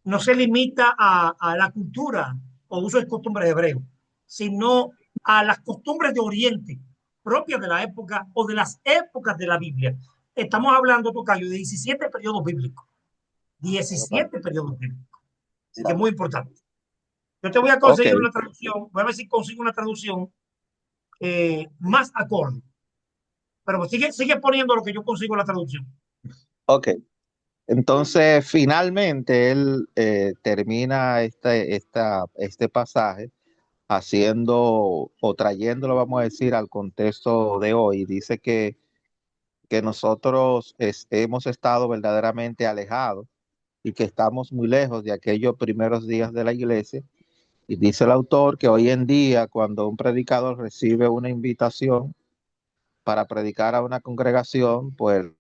no se limita a la cultura o uso y costumbres hebreos, sino a las costumbres de Oriente, propias de la época o de las épocas de la Biblia. Estamos hablando, Tocayo, de 17 periodos bíblicos. 17 periodos bíblicos. Así que es muy importante. Yo te voy a Ok, conseguir una traducción, voy a ver si consigo una traducción más acorde. Pero sigue poniendo lo que yo consigo en la traducción. ok. Entonces, finalmente, él termina este pasaje haciendo o trayéndolo, vamos a decir, al contexto de hoy. Dice que nosotros hemos estado verdaderamente alejados y que estamos muy lejos de aquellos primeros días de la iglesia. Y dice el autor que hoy en día, cuando un predicador recibe una invitación para predicar a una congregación, pues el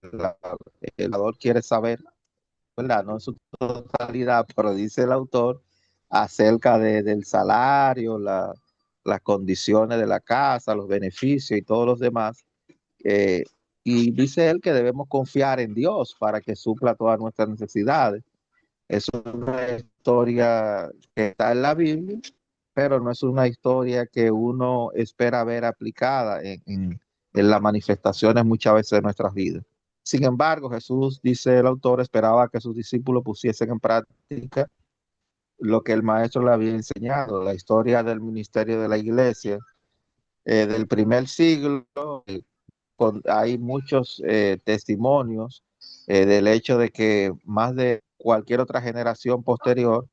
predicador quiere saber, ¿verdad? No en su totalidad, pero dice el autor acerca del salario, las condiciones de la casa, los beneficios y todos los demás. eh, y dice él que debemos confiar en Dios para que supla todas nuestras necesidades. Es una historia que está en la Biblia, pero no es una historia que uno espera ver aplicada en las manifestaciones muchas veces de nuestras vidas. Sin embargo, Jesús, dice el autor, esperaba que sus discípulos pusiesen en práctica lo que el maestro le había enseñado. La historia del ministerio de la iglesia del primer siglo, hay muchos testimonios del hecho de que más de cualquier otra generación posterior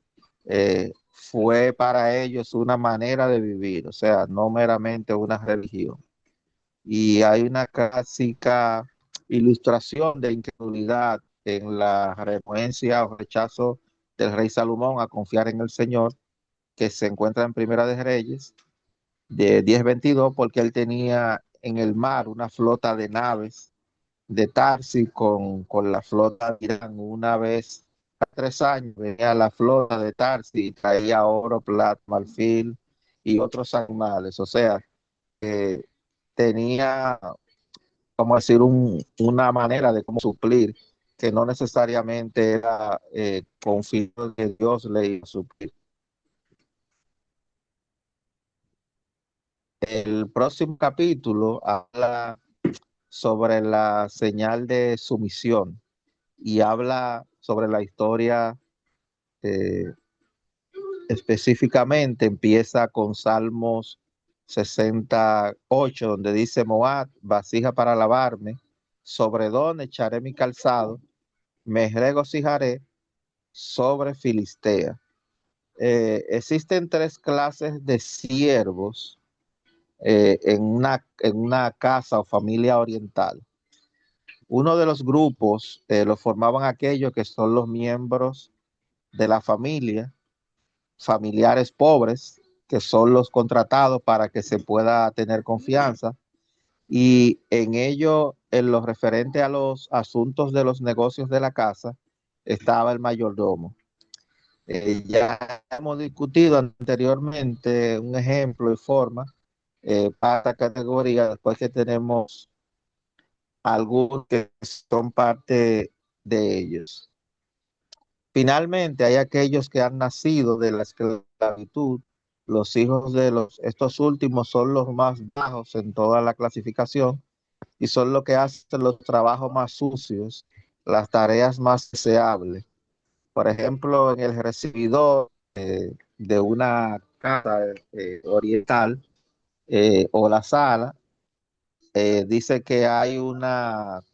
fue para ellos una manera de vivir, o sea, no meramente una religión. Y hay una clásica ilustración de incredulidad en la renuencia o rechazo del rey Salomón a confiar en el Señor, que se encuentra en Primera de Reyes, de 10:22, porque él tenía en el mar una flota de naves de Tarsis con la flota de Irán. Una vez a 3 años venía la flota de Tarsis y traía oro, plata, marfil y otros animales. O sea, tenía, como decir, una manera de cómo suplir, que no necesariamente era confiar que Dios le iba a suplir. El próximo capítulo habla sobre la señal de sumisión y habla sobre la historia eh, específicamente. Empieza con Salmos 68, donde dice: Moab, vasija para lavarme, sobre Edom echaré mi calzado, me regocijaré sobre Filistea. Existen tres clases de siervos en una casa o familia oriental. Uno de los grupos lo formaban aquellos que son los miembros de la familia, familiares pobres, que son los contratados para que se pueda tener confianza, y en ello, en lo referente a los asuntos de los negocios de la casa, estaba el mayordomo. Ya hemos discutido anteriormente un ejemplo y forma para esta categoría, después que tenemos algunos que son parte de ellos. Finalmente, hay aquellos que han nacido de la esclavitud Los hijos de estos últimos son los más bajos en toda la clasificación y son los que hacen los trabajos más sucios, las tareas más deseables. Por ejemplo, en el recibidor de una casa oriental o la sala, dice que hay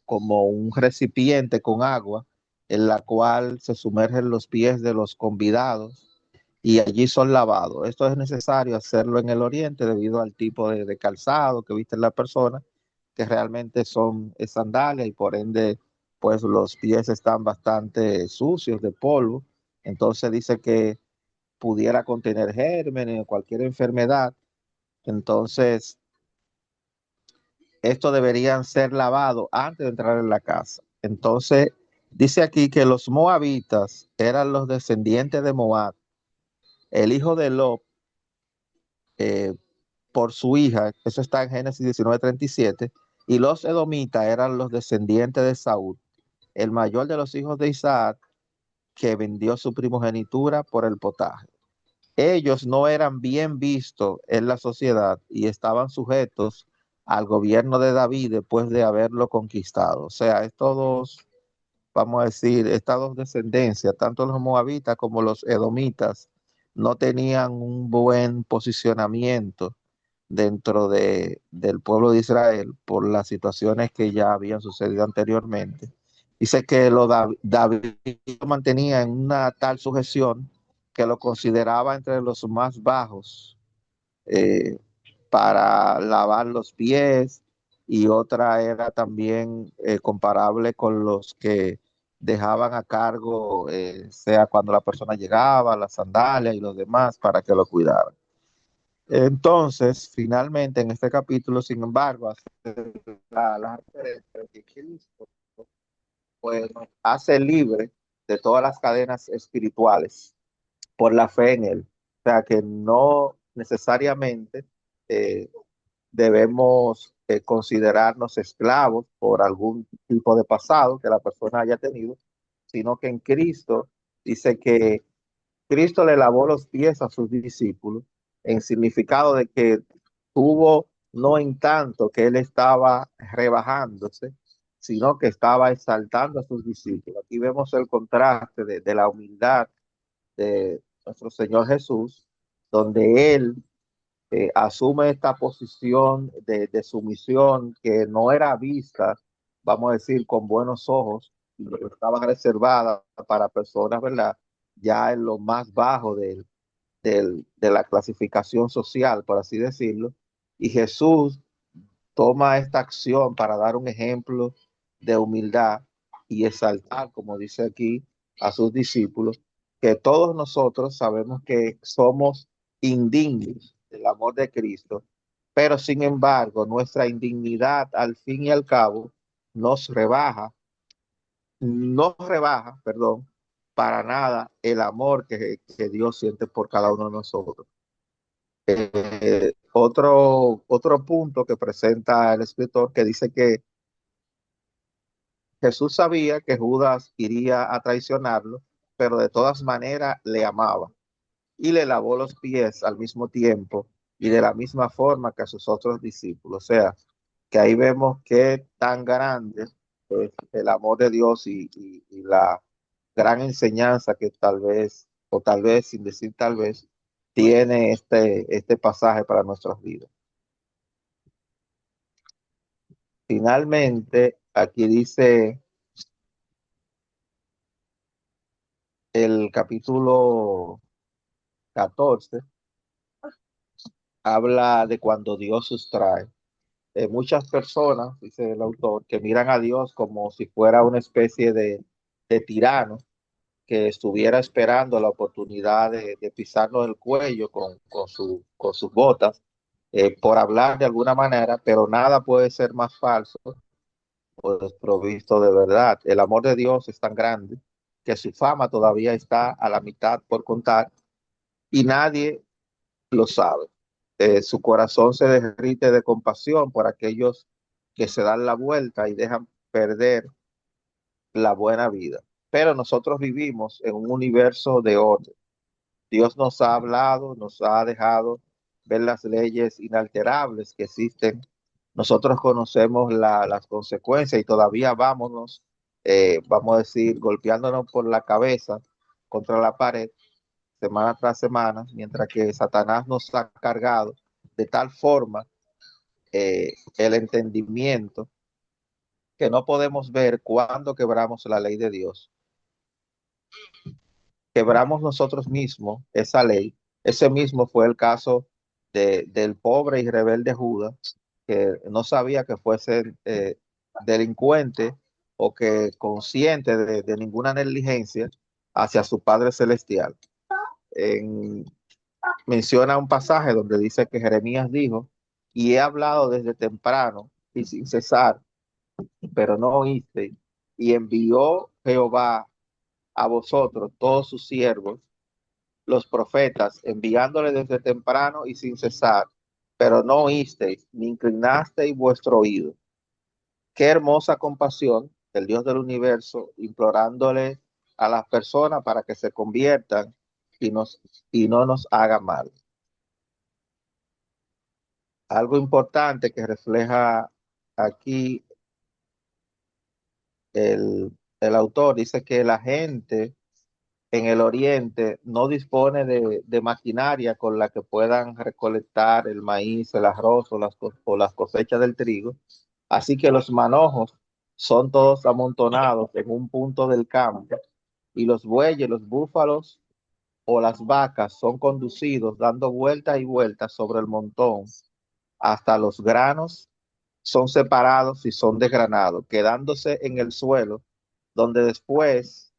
como un recipiente con agua en la cual se sumergen los pies de los convidados y allí son lavados. Esto es necesario hacerlo en el oriente debido al tipo de calzado que visten las personas, que realmente son sandalias y por ende, pues los pies están bastante sucios de polvo. Entonces dice que pudiera contener gérmenes o cualquier enfermedad. Entonces, estos deberían ser lavados antes de entrar en la casa. Entonces, dice aquí que los moabitas eran los descendientes de Moab, el hijo de Lot, eh, por su hija, eso está en Génesis 19:37, y los edomitas eran los descendientes de Saúl, el mayor de los hijos de Isaac, que vendió su primogenitura por el potaje. Ellos no eran bien vistos en la sociedad y estaban sujetos al gobierno de David después de haberlo conquistado. O sea, estos dos, vamos a decir, estas dos descendencias, tanto los moabitas como los edomitas, no tenían un buen posicionamiento dentro del pueblo de Israel por las situaciones que ya habían sucedido anteriormente. Dice que David lo mantenía en una tal sujeción que lo consideraba entre los más bajos eh, para lavar los pies, y otra era también comparable con los que dejaban a cargo, sea cuando la persona llegaba, las sandalias y los demás para que lo cuidaran. Entonces, finalmente en este capítulo, sin embargo, hace la referencia de que Cristo pues, nos hace libre de todas las cadenas espirituales por la fe en Él. O sea, que no necesariamente eh, debemos considerarnos esclavos por algún tipo de pasado que la persona haya tenido, sino que en Cristo dice que Cristo le lavó los pies a sus discípulos, en significado de que tuvo no en tanto que él estaba rebajándose, sino que estaba exaltando a sus discípulos. Aquí vemos el contraste de la humildad de nuestro Señor Jesús, donde él asume esta posición de sumisión que no era vista, vamos a decir, con buenos ojos, estaba reservada para personas, ¿verdad? Ya en lo más bajo de la clasificación social, por así decirlo, y Jesús toma esta acción para dar un ejemplo de humildad y exaltar, como dice aquí, a sus discípulos, que todos nosotros sabemos que somos indignos del amor de Cristo, pero sin embargo nuestra indignidad al fin y al cabo nos rebaja, no rebaja, perdón, para nada el amor que Dios siente por cada uno de nosotros. Otro punto que presenta el escritor que dice que Jesús sabía que Judas iría a traicionarlo, pero de todas maneras le amaba y le lavó los pies al mismo tiempo y de la misma forma que a sus otros discípulos. O sea, que ahí vemos que tan grande es el amor de Dios y la gran enseñanza que tal vez, o tal vez, sin decir tal vez, tiene este pasaje para nuestras vidas. Finalmente, aquí dice el capítulo 14, habla de cuando Dios sustrae. Muchas personas, dice el autor, que miran a Dios como si fuera una especie de tirano que estuviera esperando la oportunidad de pisarnos el cuello con sus botas, por hablar de alguna manera, pero nada puede ser más falso o desprovisto de verdad. El amor de Dios es tan grande que su fama todavía está a la mitad por contar y nadie lo sabe. Su corazón se derrite de compasión por aquellos que se dan la vuelta y dejan perder la buena vida. Pero nosotros vivimos en un universo de orden. Dios nos ha hablado, nos ha dejado ver las leyes inalterables que existen. Nosotros conocemos las consecuencias y todavía vamos a decir, golpeándonos por la cabeza contra la pared semana tras semana, mientras que Satanás nos ha cargado de tal forma el entendimiento que no podemos ver cuando quebramos la ley de Dios. Quebramos nosotros mismos esa ley. Ese mismo fue el caso del pobre y rebelde Judas, que no sabía que fuese delincuente o que consciente de ninguna negligencia hacia su Padre Celestial. Menciona un pasaje donde dice que Jeremías dijo, y he hablado desde temprano y sin cesar, pero no oíste, y envió Jehová a vosotros todos sus siervos, los profetas, enviándole desde temprano y sin cesar, pero no oísteis, ni inclinasteis vuestro oído. Qué hermosa compasión del Dios del universo, implorándole a las personas para que se conviertan y, y no nos haga mal. Algo importante que refleja aquí el autor, dice que la gente en el oriente no dispone de maquinaria con la que puedan recolectar el maíz, el arroz o las cosechas del trigo. Así que los manojos son todos amontonados en un punto del campo y los bueyes, los búfalos o las vacas son conducidos dando vueltas y vueltas sobre el montón hasta los granos son separados y son desgranados, quedándose en el suelo, donde después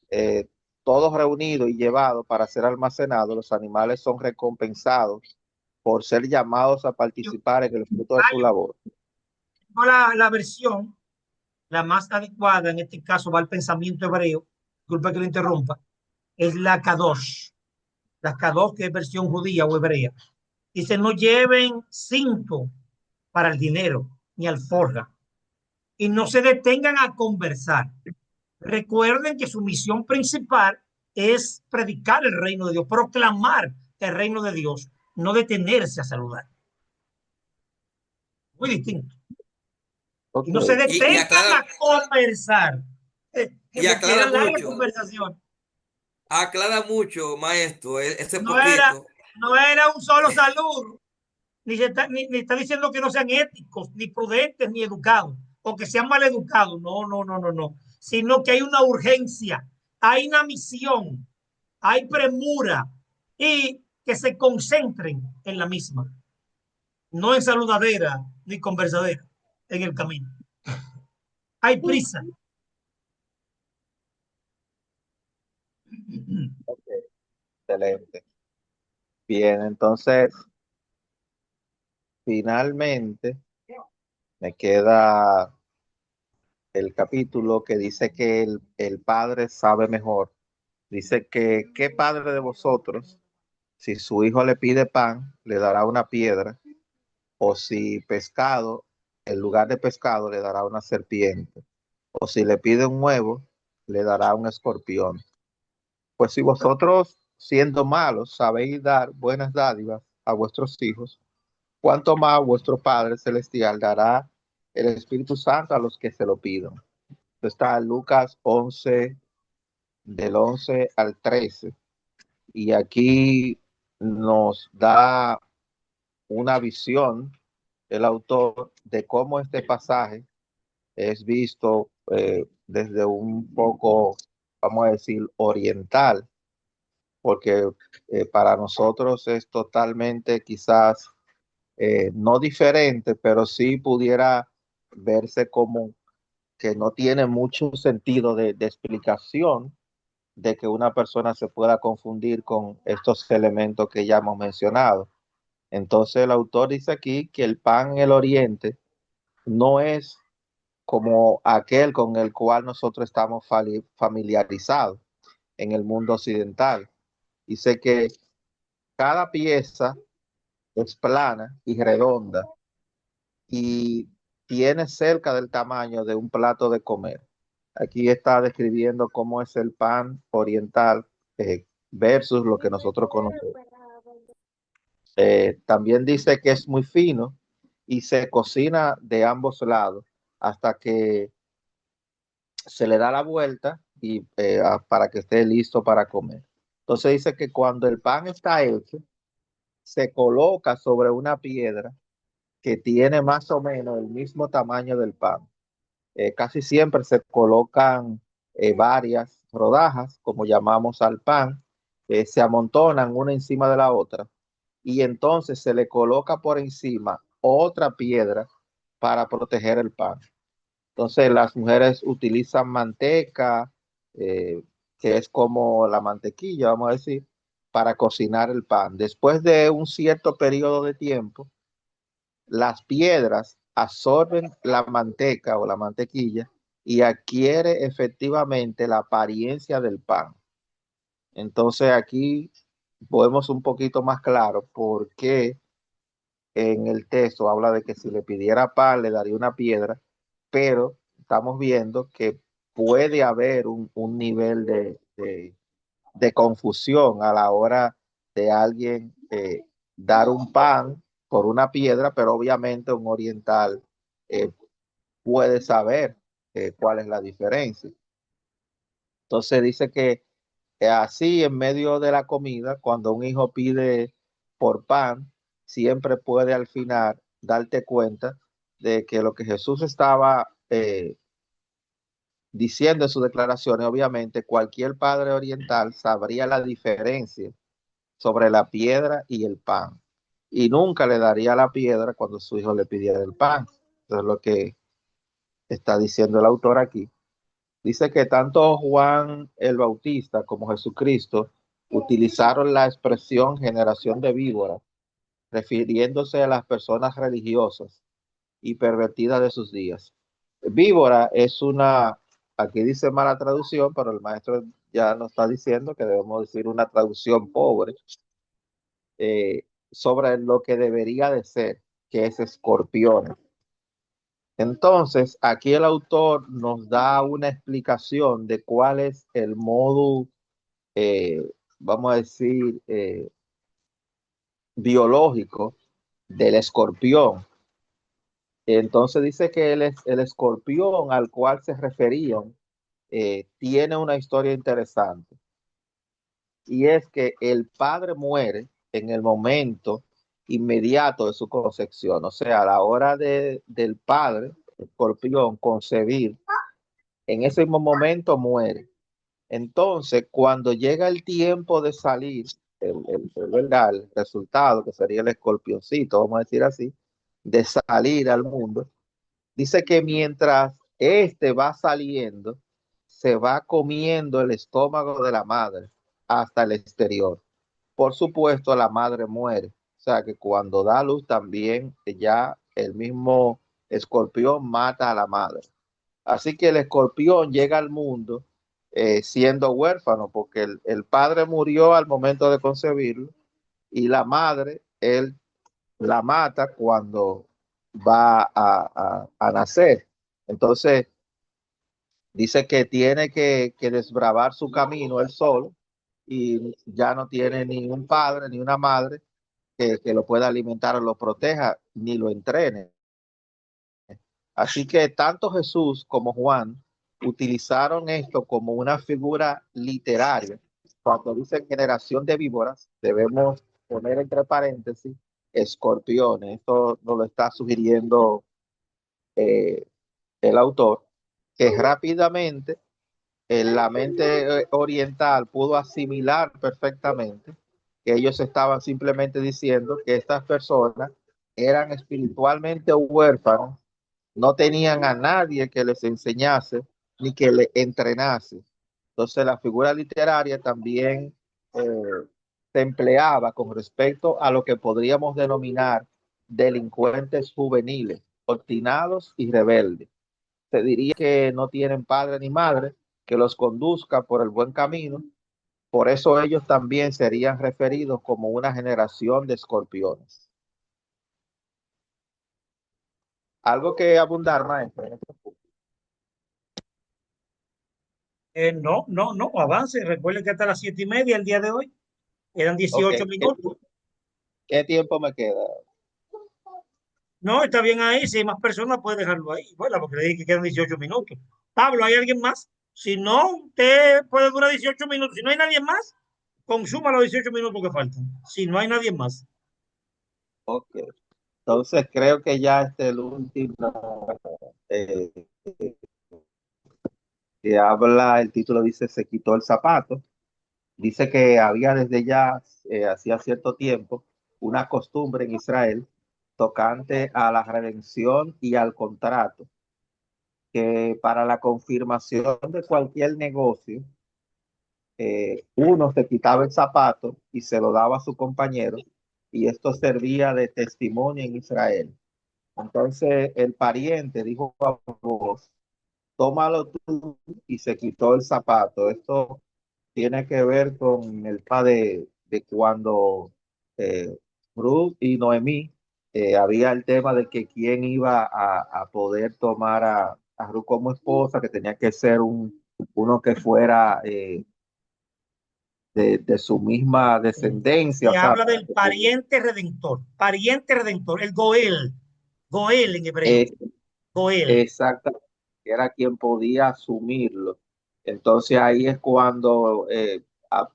eh, todos reunidos y llevados para ser almacenados, los animales son recompensados por ser llamados a participar en el fruto de su labor. La versión, la más adecuada, en este caso va al pensamiento hebreo, disculpa que lo interrumpa, es la Kadosh. La Kadosh, que es versión judía o hebrea. Dice, no lleven cinto para el dinero, ni alforja, y no se detengan a conversar. Recuerden que su misión principal es predicar el reino de Dios, proclamar el reino de Dios, no detenerse a saludar. Muy distinto. Y no se Okay. detengan a conversar, Y porque era aclara larga mucho, conversación. maestro, ese No era, poquito. no era un solo saludo, ni está diciendo que no sean éticos, ni prudentes, ni educados, o que sean mal educados. No, no, no, no, no. Sino que hay una urgencia, hay una misión, hay premura y que se concentren en la misma, no en saludadera ni conversadera en el camino. Hay prisa. Okay. Excelente. Bien, entonces, finalmente me queda el capítulo que dice que el Padre sabe mejor. Dice que, ¿qué padre de vosotros, si su hijo le pide pan, le dará una piedra? O si pescado, en lugar de pescado, le dará una serpiente. O si le pide un huevo, le dará un escorpión. Pues si vosotros, siendo malos, sabéis dar buenas dádivas a vuestros hijos, ¿cuánto más vuestro Padre Celestial dará el Espíritu Santo a los que se lo pidan? Está Lucas 11, del 11 al 13. Y aquí nos da una visión el autor de cómo este pasaje es visto desde un poco, vamos a decir, oriental, porque para nosotros es totalmente quizás no diferente, pero sí pudiera verse como que no tiene mucho sentido de explicación de que una persona se pueda confundir con estos elementos que ya hemos mencionado. Entonces el autor dice aquí que el pan en el oriente no es como aquel con el cual nosotros estamos familiarizados en el mundo occidental. Dice que cada pieza es plana y redonda y tiene cerca del tamaño de un plato de comer. Aquí está describiendo cómo es el pan oriental, versus lo que nosotros conocemos. También dice que es muy fino y se cocina de ambos lados hasta que se le da la vuelta y para que esté listo para comer. Entonces dice que cuando el pan está hecho, se coloca sobre una piedra que tiene más o menos el mismo tamaño del pan. Casi siempre se colocan varias rodajas, como llamamos al pan, se amontonan una encima de la otra y entonces se le coloca por encima otra piedra para proteger el pan. Entonces las mujeres utilizan manteca, eh, que es como la mantequilla, vamos a decir, para cocinar el pan. Después de un cierto periodo de tiempo, las piedras absorben la manteca o la mantequilla y adquiere efectivamente la apariencia del pan. Entonces aquí podemos un poquito más claro por qué en el texto habla de que si le pidiera pan le daría una piedra, pero estamos viendo que puede haber un nivel de confusión a la hora de alguien dar un pan por una piedra, pero obviamente un oriental eh, puede saber cuál es la diferencia. Entonces dice que así en medio de la comida, cuando un hijo pide por pan, siempre puede al final darte cuenta de que lo que Jesús estaba diciendo en sus declaraciones, obviamente cualquier padre oriental sabría la diferencia sobre la piedra y el pan. Y nunca le daría la piedra cuando su hijo le pidiera el pan. Eso es lo que está diciendo el autor aquí. Dice que tanto Juan el Bautista como Jesucristo utilizaron la expresión generación de víboras, refiriéndose a las personas religiosas y pervertidas de sus días. Víbora es una, aquí dice mala traducción, pero el maestro ya nos está diciendo que debemos decir una traducción pobre, sobre lo que debería de ser, que es escorpión. Entonces, aquí el autor nos da una explicación de cuál es el modo, eh, vamos a decir, biológico del escorpión. Entonces dice que el escorpión al cual se referían tiene una historia interesante. Y es que el padre muere en el momento inmediato de su concepción, o sea, a la hora del padre, escorpión, concebir, en ese mismo momento muere. Entonces, cuando llega el tiempo de salir, ¿verdad? El resultado, que sería el escorpioncito, vamos a decir así, de salir al mundo, dice que mientras este va saliendo, se va comiendo el estómago de la madre hasta el exterior. Por supuesto, la madre muere. O sea que cuando da luz también ya el mismo escorpión mata a la madre. Así que el escorpión llega al mundo siendo huérfano, porque el padre murió al momento de concebirlo y la madre, él la mata cuando va a nacer. Entonces, dice que tiene que desbravar su camino él solo y ya no tiene ni un padre ni una madre que lo pueda alimentar o lo proteja ni lo entrene. Así que tanto Jesús como Juan utilizaron esto como una figura literaria. Cuando dicen generación de víboras, debemos poner entre paréntesis escorpiones. Esto nos lo está sugiriendo eh, el autor, que rápidamente la mente oriental pudo asimilar perfectamente que ellos estaban simplemente diciendo que estas personas eran espiritualmente huérfanos, no tenían a nadie que les enseñase ni que les entrenase. Entonces la figura literaria también eh, se empleaba con respecto a lo que podríamos denominar delincuentes juveniles, obstinados y rebeldes. Se diría que no tienen padre ni madre que los conduzca por el buen camino. Por eso ellos también serían referidos como una generación de escorpiones. Algo que abundar, maestro. No, avance. Recuerde que hasta las 7:30 el día de hoy eran Ok, 18 minutos. ¿qué tiempo me queda? No, está bien ahí. Si hay más personas, puede dejarlo ahí. Bueno, porque le dije que quedan 18 minutos. Pablo, ¿hay alguien más? Si no, usted puede durar 18 minutos. Si no hay nadie más, consuma los 18 minutos que faltan. Si no hay nadie más. Ok, entonces creo que ya este es el último eh, que habla, el título dice se quitó el zapato. Dice que había desde ya, hacía cierto tiempo, una costumbre en Israel tocante a la redención y al contrato, que para la confirmación de cualquier negocio, uno se quitaba el zapato y se lo daba a su compañero, y esto servía de testimonio en Israel. Entonces el pariente dijo a vos, tómalo tú, y se quitó el zapato. Esto tiene que ver con el tema de cuando eh, Ruth y Noemí, había el tema de que quién iba a poder tomar a Ruth como esposa, que tenía que ser uno que fuera de su misma descendencia, o Se sea, habla del pariente redentor, el Goel, Goel en hebreo, es Goel. exactamente, era quien podía asumirlo. Entonces ahí es cuando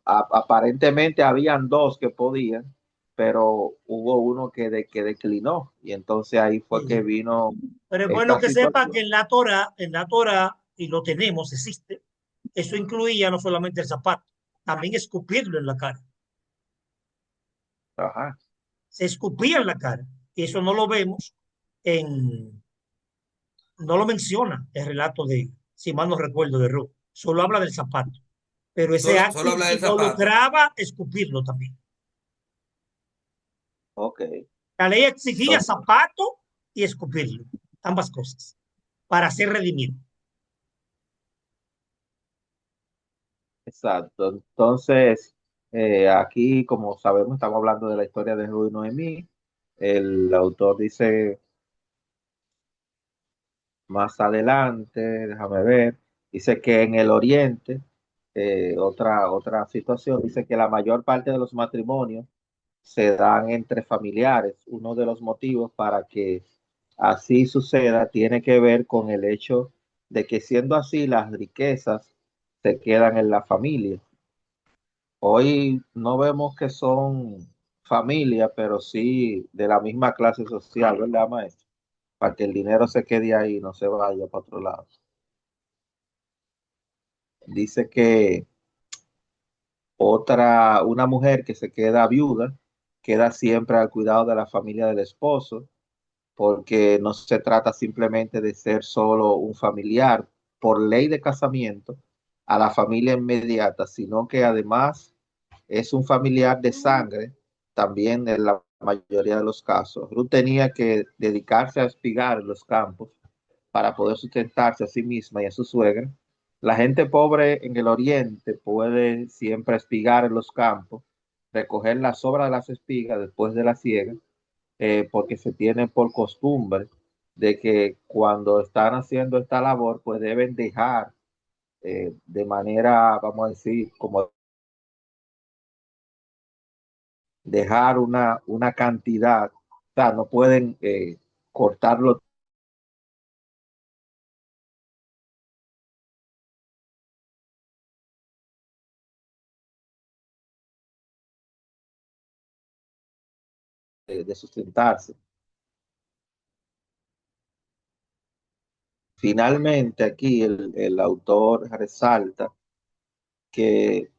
aparentemente habían dos que podían, pero hubo uno que declinó, y entonces ahí fue que Sí. vino Pero es bueno esta que sepa que situación. en la Torah, y lo tenemos, existe, eso incluía no solamente el zapato, también escupirlo en la cara. Ajá, Se escupía en la cara. Y eso no lo vemos en, no lo menciona el relato de, si mal no recuerdo, de Ruth. Solo habla del zapato. Pero ese Solo acto habla del zapato. involucraba escupirlo también. ok. La ley exigía Entonces, zapato y escupirlo, ambas cosas, para ser redimido. exacto. Entonces, aquí, como sabemos, estamos hablando de la historia de Ruth y Noemí. El autor dice más adelante, déjame ver, dice que en el oriente, otra situación, dice que la mayor parte de los matrimonios se dan entre familiares. Uno de los motivos para que así suceda tiene que ver con el hecho de que, siendo así, las riquezas se quedan en la familia. Hoy no vemos que son familia, pero sí de la misma clase social, ¿verdad, maestro? Para que el dinero se quede ahí y no se vaya para otro lado. Dice que una mujer que se queda viuda, queda siempre al cuidado de la familia del esposo, porque no se trata simplemente de ser solo un familiar por ley de casamiento a la familia inmediata, sino que además es un familiar de sangre, también en la mayoría de los casos. Ruth tenía que dedicarse a espigar en los campos para poder sustentarse a sí misma y a su suegra. La gente pobre en el oriente puede siempre espigar en los campos, recoger la sobra de las espigas después de la siega, porque se tiene por costumbre de que cuando están haciendo esta labor, pues deben dejar de manera, vamos a decir, como dejar una cantidad, o sea, no pueden cortarlo de sustentarse. Finalmente, aquí el autor resalta que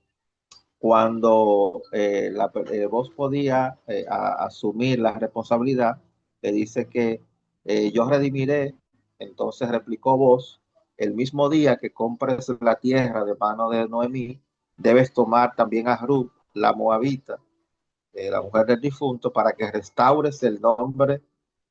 cuando vos podía asumir la responsabilidad, le dice que yo redimiré. Entonces replicó vos, el mismo día que compres la tierra de mano de Noemí, debes tomar también a Ruth, la moabita, la mujer del difunto, para que restaures el nombre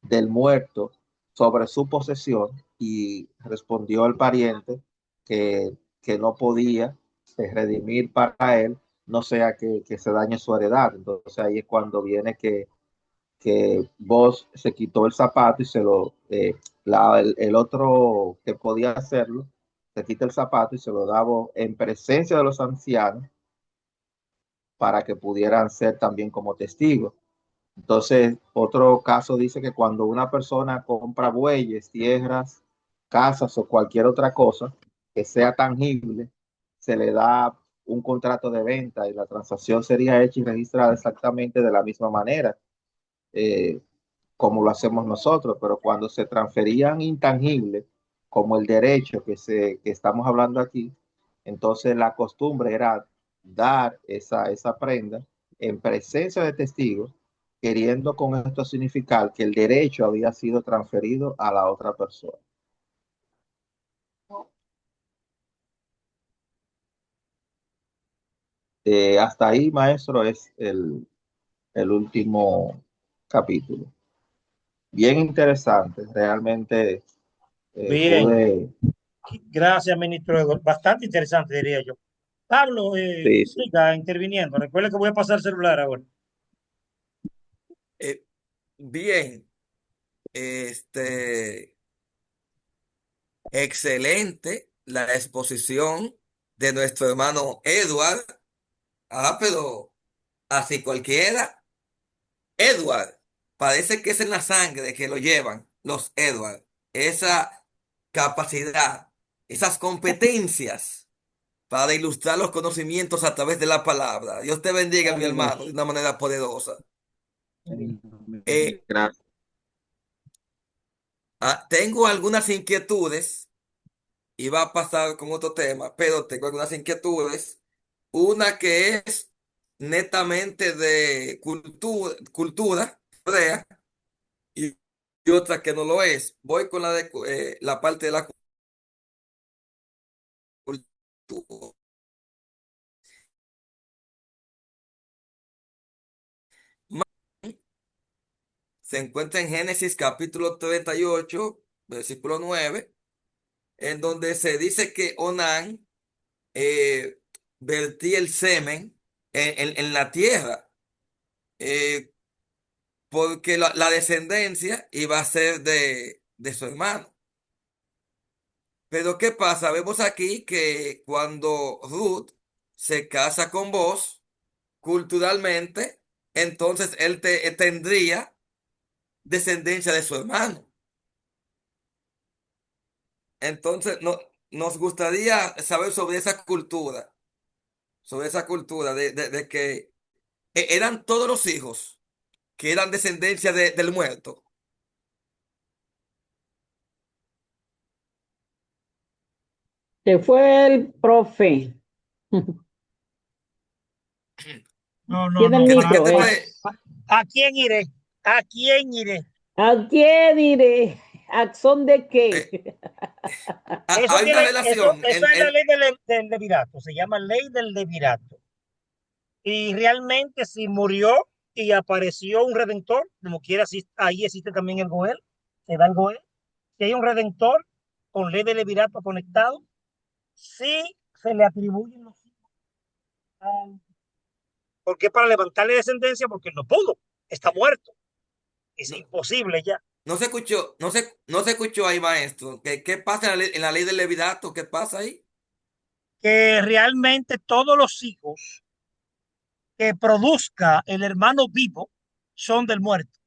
del muerto sobre su posesión. Y respondió el pariente que no podía redimir para él, no sea que se dañe su heredad. Entonces ahí es cuando viene que vos se quitó el zapato y se lo, el otro que podía hacerlo se quita el zapato y se lo daba en presencia de los ancianos para que pudieran ser también como testigos. Entonces, otro caso dice que cuando una persona compra bueyes, tierras, casas o cualquier otra cosa que sea tangible, se le da un contrato de venta y la transacción sería hecha y registrada exactamente de la misma manera, eh, como lo hacemos nosotros, pero cuando se transferían intangibles, como el derecho que estamos hablando aquí, entonces la costumbre era dar esa prenda en presencia de testigos, queriendo con esto significar que el derecho había sido transferido a la otra persona. Hasta ahí, maestro, es el último capítulo. Bien interesante, realmente Bien, pude... gracias, ministro Eduardo. Bastante interesante, diría yo. Pablo, Sí, sí. siga interviniendo. Recuerde que voy a pasar el celular ahora. Eh, bien, este, excelente la exposición de nuestro hermano Edward. Ah, pero así cualquiera. Edward, parece que es en la sangre que lo llevan los Edward. Esa capacidad, esas competencias para ilustrar los conocimientos a través de la palabra. Dios te bendiga, mi hermano, de una manera poderosa. Eh, Gracias. tengo algunas inquietudes. Iba a pasar con otro tema, pero tengo algunas inquietudes. Una que es netamente de cultura hebrea, y, y otra que no lo es. Voy con la parte de la cultura. Se encuentra en Génesis capítulo 38 versículo 9, en donde se dice que Onán eh, vertía el semen en la tierra, eh, porque la descendencia iba a ser de su hermano. Pero ¿qué pasa? Vemos aquí que cuando Ruth se casa con vos, culturalmente, entonces tendría descendencia de su hermano. Entonces, no, nos gustaría saber sobre esa cultura de que eran todos los hijos que eran descendencia del muerto. Se fue el profe. No, no, Tiene el no. ¿Qué micro, te eh. parece? ¿A quién iré? ¿A quién iré? ¿A qué diré? ¿A son de qué? Eso Hay una tiene, relación eso es la ley del levirato. Se llama ley del levirato. Y realmente si murió y apareció un redentor, como quiera, ahí existe también el Goel, se da el Goel. Si hay un redentor con ley de levirato conectado, sí se le atribuyen los hijos. ¿Por qué? Para levantarle descendencia, porque él no pudo, está muerto, es No, imposible ya. no se escuchó, no se escuchó ahí, maestro. ¿Qué pasa en la ley del levirato? ¿Qué pasa ahí? Que realmente todos los hijos que produzca el hermano vivo son del muerto.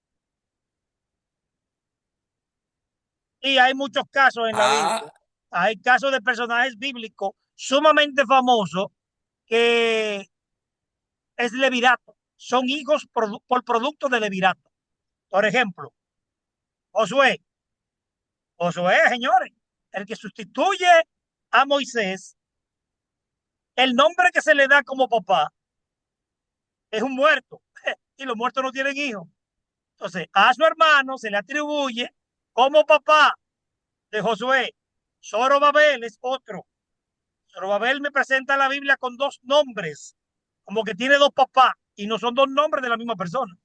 Y hay muchos casos en la Biblia. Ah, Hay casos de personajes bíblicos sumamente famosos que es levirato. Son hijos por producto de levirato. Por ejemplo, Josué. Josué, señores, el que sustituye a Moisés, el nombre que se le da como papá es un muerto. Y los muertos no tienen hijos. Entonces, a su hermano se le atribuye como papá de Josué. Zorobabel es otro. Zorobabel me presenta la Biblia con dos nombres, como que tiene dos papás, y no son dos nombres de la misma persona,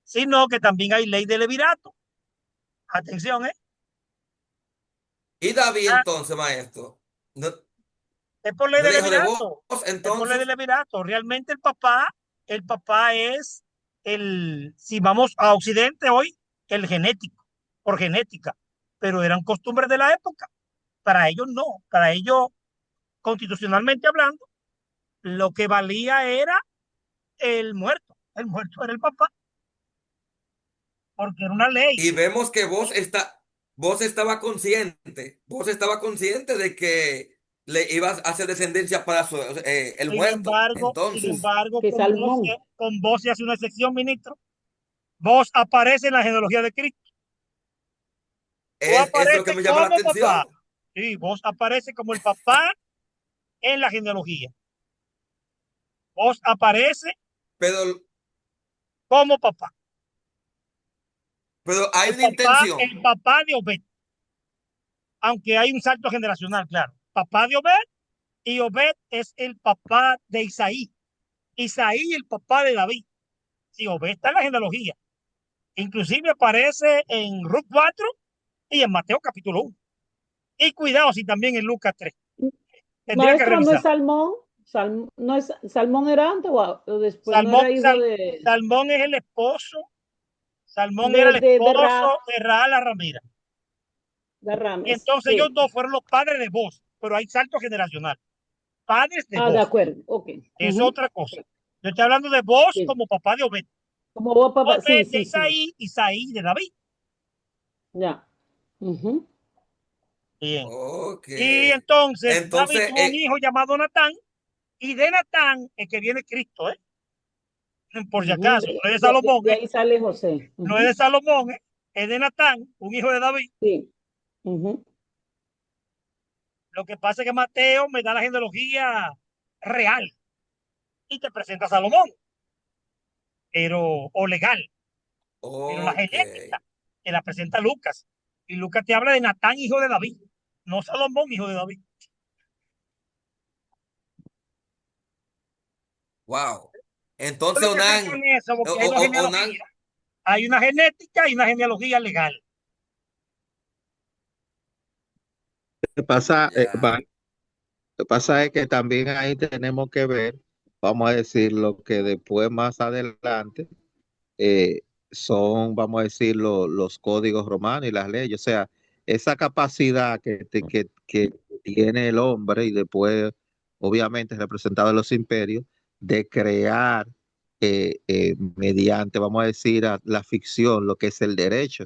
sino que también hay ley de levirato. Atención, ¿eh? y David Ah, entonces, maestro. ¿No, es por ley no de era hijo de vos levirato. Es por ley de entonces? levirato. Realmente el papá es si vamos a Occidente hoy, el genético, por genética, pero eran costumbres de la época. Para ellos no, para ellos, constitucionalmente hablando, lo que valía era el muerto era el papá, porque era una ley. Y vemos que vos estaba consciente de que le ibas a hacer descendencia para el muerto. Sin Sí, Entonces, embargo, que Salmón. con vos se hace una excepción, ministro. Vos aparece en la genealogía de Cristo. Vos es lo que aparece me llama la como papá. atención. Sí, vos aparece como el papá en la genealogía. Vos aparece Pero, como papá. pero hay una intención. El papá de Obed. Aunque hay un salto generacional, claro. Papá de Obed y Obed es el papá de Isaí. Isaí el papá de David. Sí, Obed está en la genealogía. Inclusive aparece en Ruth 4 y en Mateo capítulo 1. Y cuidado si también en Lucas 3. Tendría que Maestro, ¿no es revisar. Salmón? ¿No es Salmón era antes o después? ¿No Salmón, era hijo de, Salmón es el esposo. Salmón era de, el de, de Ra- esposo de Raala Ramira. de Y Rames? entonces ellos Sí. dos fueron los padres de vos, pero hay salto generacional. Padres de Ah, de vos. acuerdo. Ok. Es Ujú. otra cosa. Yo estoy hablando de vos Sí. como papá de Obed. Como vos, papá. Sí, Obed de sí, sí. Isaí, Isaí de David. Ya. Ujú. Bien. Ok. Y entonces David Entonces, tuvo un hijo llamado Natán, y de Natán es que viene Cristo, ¿eh? Por si Ujú. acaso, no es de Salomón, De ¿eh? ahí sale José. No es Ujú. de Salomón, ¿eh? Es de Natán, un hijo de David. Sí. Ujú. Lo que pasa es que Mateo me da la genealogía real y te presenta a Salomón, o legal, pero la ok. genética te la presenta Lucas. Y Lucas te habla de Natán, hijo de David, no Salomón, hijo de David. Wow. Entonces, Preste atención en eso, porque hay dos Onan, genealogías. Hay una genética y una genealogía legal. que pasa, ya. lo que pasa es que también ahí tenemos que ver, vamos a decir, lo que después más adelante eh, son, vamos a decir, los códigos romanos y las leyes. O sea, esa capacidad que tiene el hombre y después, obviamente, representado en los imperios, de crear mediante, vamos a decir, la ficción, lo que es el derecho,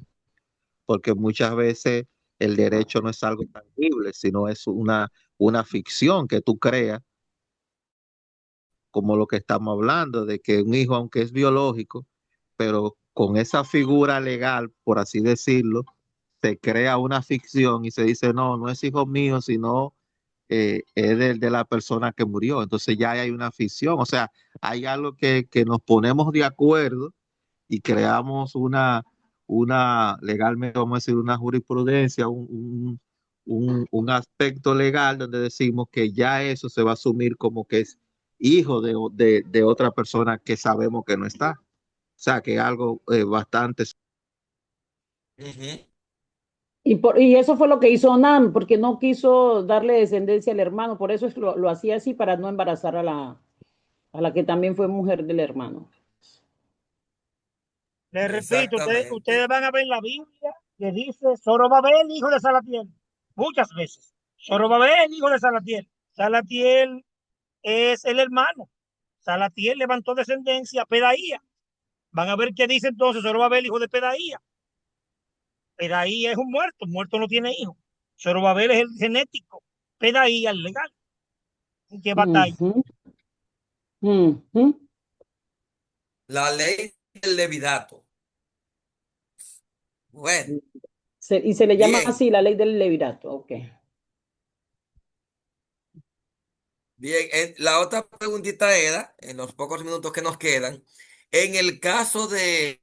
porque muchas veces el derecho no es algo tangible, sino es una ficción que tú creas, como lo que estamos hablando, de que un hijo, aunque es biológico, pero con esa figura legal, por así decirlo, se crea una ficción y se dice, no, no es hijo mío, sino es de la persona que murió. Entonces ya hay una ficción, o sea, hay algo que nos ponemos de acuerdo y creamos legalmente, vamos a decir, una jurisprudencia, un aspecto legal donde decimos que ya eso se va a asumir como que es hijo de otra persona que sabemos que no está. O sea, que es algo bastante. Ujú. Y eso fue lo que hizo Onan, porque no quiso darle descendencia al hermano. Por eso lo hacía así, para no embarazar a la que también fue mujer del hermano. Les repito, ustedes Exactamente. van a ver la Biblia que dice Zorobabel, hijo de Salatiel, muchas veces. Zorobabel, hijo de Salatiel. Salatiel es el hermano. Salatiel levantó descendencia a Pedaía. Van a ver qué dice entonces Zorobabel, hijo de Pedaía. Pedaía es un muerto no tiene hijo. Zorobabel es el genético, Pedaía el legal. ¿En qué batalla? Ujú, ujú. La ley del levirato. Bueno, Y se le llama bien, así la ley del levirato. Ok. bien. La otra preguntita era, en los pocos minutos que nos quedan, en el caso de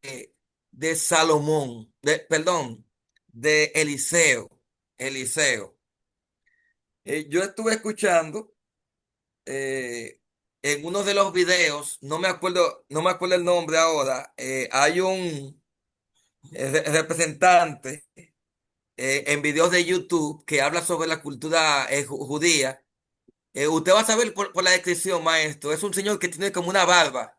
Salomón, perdón, de Eliseo, yo estuve escuchando en uno de los videos, no me acuerdo el nombre ahora, hay un representante en videos de YouTube que habla sobre la cultura judía. Usted va a saber por la descripción, maestro. Es un señor que tiene como una barba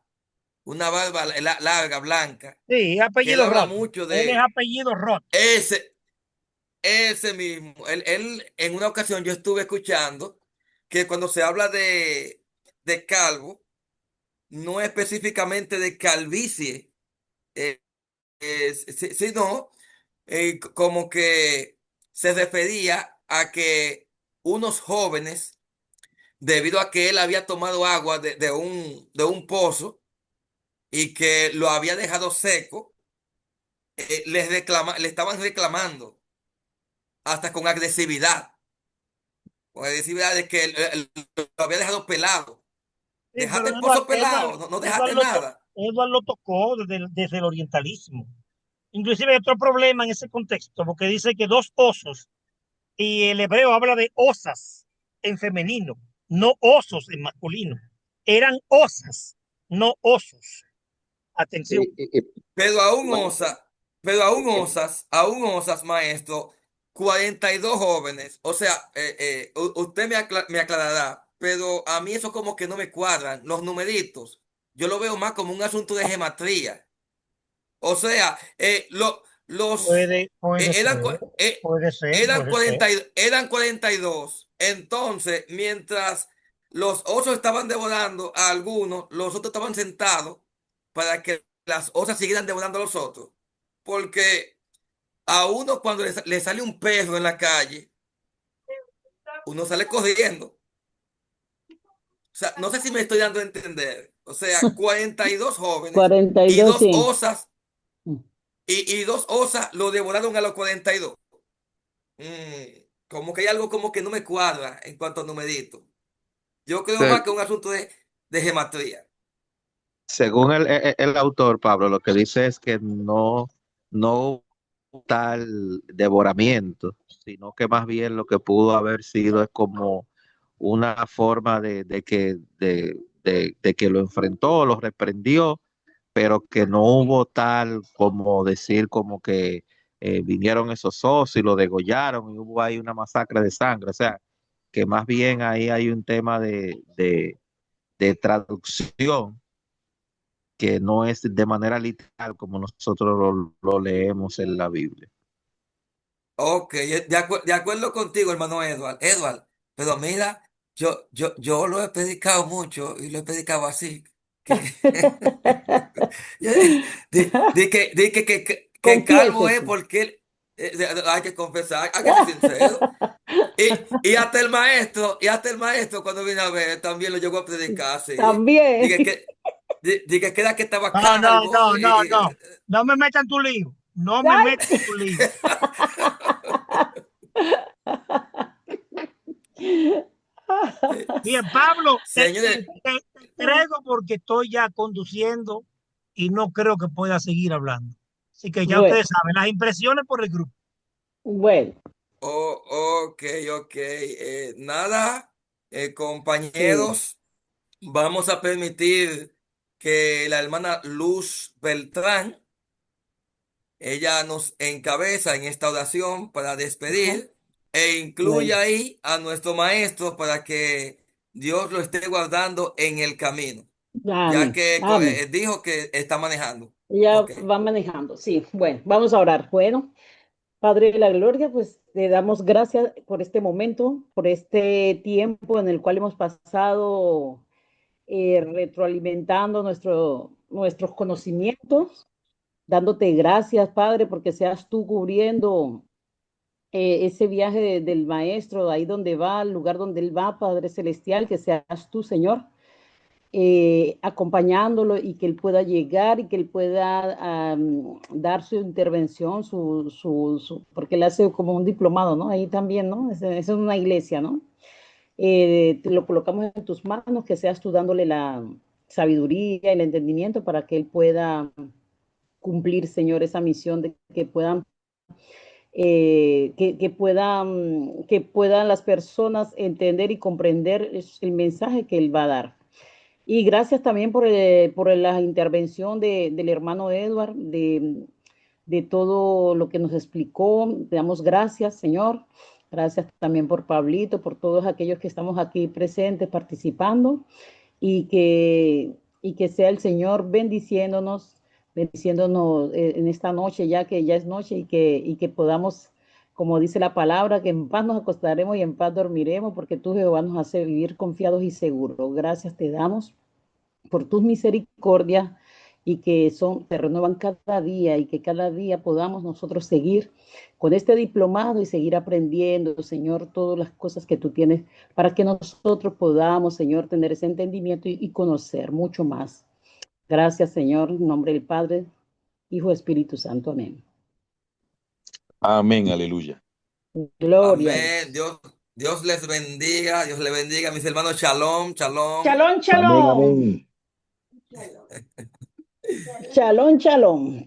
larga, blanca, Sí, que él apellido habla Roth. mucho Él es de apellido Roth. ese. ese mismo. Él, en una ocasión yo estuve escuchando que cuando se habla de calvo, no específicamente de calvicie, eh, sino como que se refería a que unos jóvenes, debido a que él había tomado agua de un pozo y que lo había dejado seco, le estaban reclamando hasta con agresividad de que lo había dejado pelado. Sí, pero Dejaste el pozo pelado, no dejaste nada. Edward lo tocó desde el orientalismo. Inclusive hay otro problema en ese contexto, porque dice que dos osos, y el hebreo habla de osas en femenino, no osos en masculino. Eran osas, no osos. Atención. Pero aún Ma- osa, pero aún osas, maestro, 42 jóvenes. O sea, usted me aclarará, pero a mí eso como que no me cuadran, los numeritos. Yo lo veo más como un asunto de gematría. O sea, Puede eran, ser, puede ser, puede ser. eran 42. Entonces, mientras los osos estaban devorando a algunos, los otros estaban sentados para que las osas siguieran devorando a los otros. Porque a uno cuando le sale un perro en la calle, uno sale corriendo. O sea, no sé si me estoy dando a entender. O sea, 42 jóvenes y 42, dos sí. osas y dos osas lo devoraron a los 42. Como que hay algo como que no me cuadra en cuanto a numerito. Yo creo más se- que un asunto de gematría. Según el autor, Pablo, lo que dice es que no hubo tal devoramiento, sino que más bien lo que pudo haber sido es como una forma de que lo enfrentó, lo reprendió, pero que no hubo tal como decir como que vinieron esos osos y lo degollaron y hubo ahí una masacre de sangre. O sea, que más bien ahí hay un tema de traducción que no es de manera literal como nosotros lo leemos en la Biblia. Ok, de acuerdo contigo, hermano Edward. Edward, pero mira, yo lo he predicado mucho y lo he predicado así. Que, que calvo es Confiésese. porque él, hay que confesar, hay que ser sincero. Y hasta el maestro cuando vino a ver también lo llegó a predicar así. También. Dije que era que estaba No, no, calvo no, no, no. No me metan tu lío. No me Ay. metan tu lío. Bien, Pablo, señores, te entrego porque estoy ya conduciendo y no creo que pueda seguir hablando. Así que ya Bueno, ustedes saben, las impresiones por el grupo. bueno, ok, ok. Nada, sí. compañeros, vamos a permitir que la hermana Luz Beltrán, ella nos encabeza en esta oración para Ajá. despedir e Bueno, incluya ahí a nuestro maestro para que Dios lo esté guardando en el camino, ya amén, que amén. dijo que está manejando. Ya Ok. va manejando, sí. Bueno, vamos a orar. Bueno, Padre de la Gloria, pues te damos gracias por este momento, por este tiempo en el cual hemos pasado retroalimentando nuestros conocimientos, dándote gracias, Padre, porque seas tú cubriendo ese viaje del maestro, ahí donde va, al lugar donde él va, Padre Celestial, que seas tú, Señor, acompañándolo y que él pueda llegar y que él pueda dar su intervención, porque él hace como un diplomado, ¿no? Ahí también, ¿no? Es una iglesia, ¿no? Te lo colocamos en tus manos, que seas tú dándole la sabiduría y el entendimiento para que él pueda cumplir, Señor, esa misión de que puedan que puedan las personas entender y comprender el mensaje que él va a dar. Y gracias también por la intervención del hermano Edward, de todo lo que nos explicó. Te damos gracias, Señor. Gracias también por Pablito, por todos aquellos que estamos aquí presentes, participando, y que sea el Señor bendiciéndonos en esta noche, ya que ya es noche, y que podamos como dice la palabra, que en paz nos acostaremos y en paz dormiremos, porque tú, Jehová, nos hace vivir confiados y seguros. Gracias te damos por tus misericordias y que se renuevan cada día y que cada día podamos nosotros seguir con este diplomado y seguir aprendiendo, Señor, todas las cosas que tú tienes para que nosotros podamos, Señor, tener ese entendimiento y conocer mucho más. Gracias, Señor, en nombre del Padre, Hijo, Espíritu Santo. Amén. Amén, aleluya. Gloria a Amén. Dios. Dios les bendiga. Dios les bendiga, mis hermanos. Shalom, shalom. Shalom, Amén, shalom. amén. Shalom, shalom.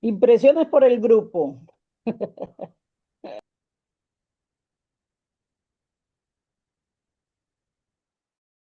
Impresiones por el grupo.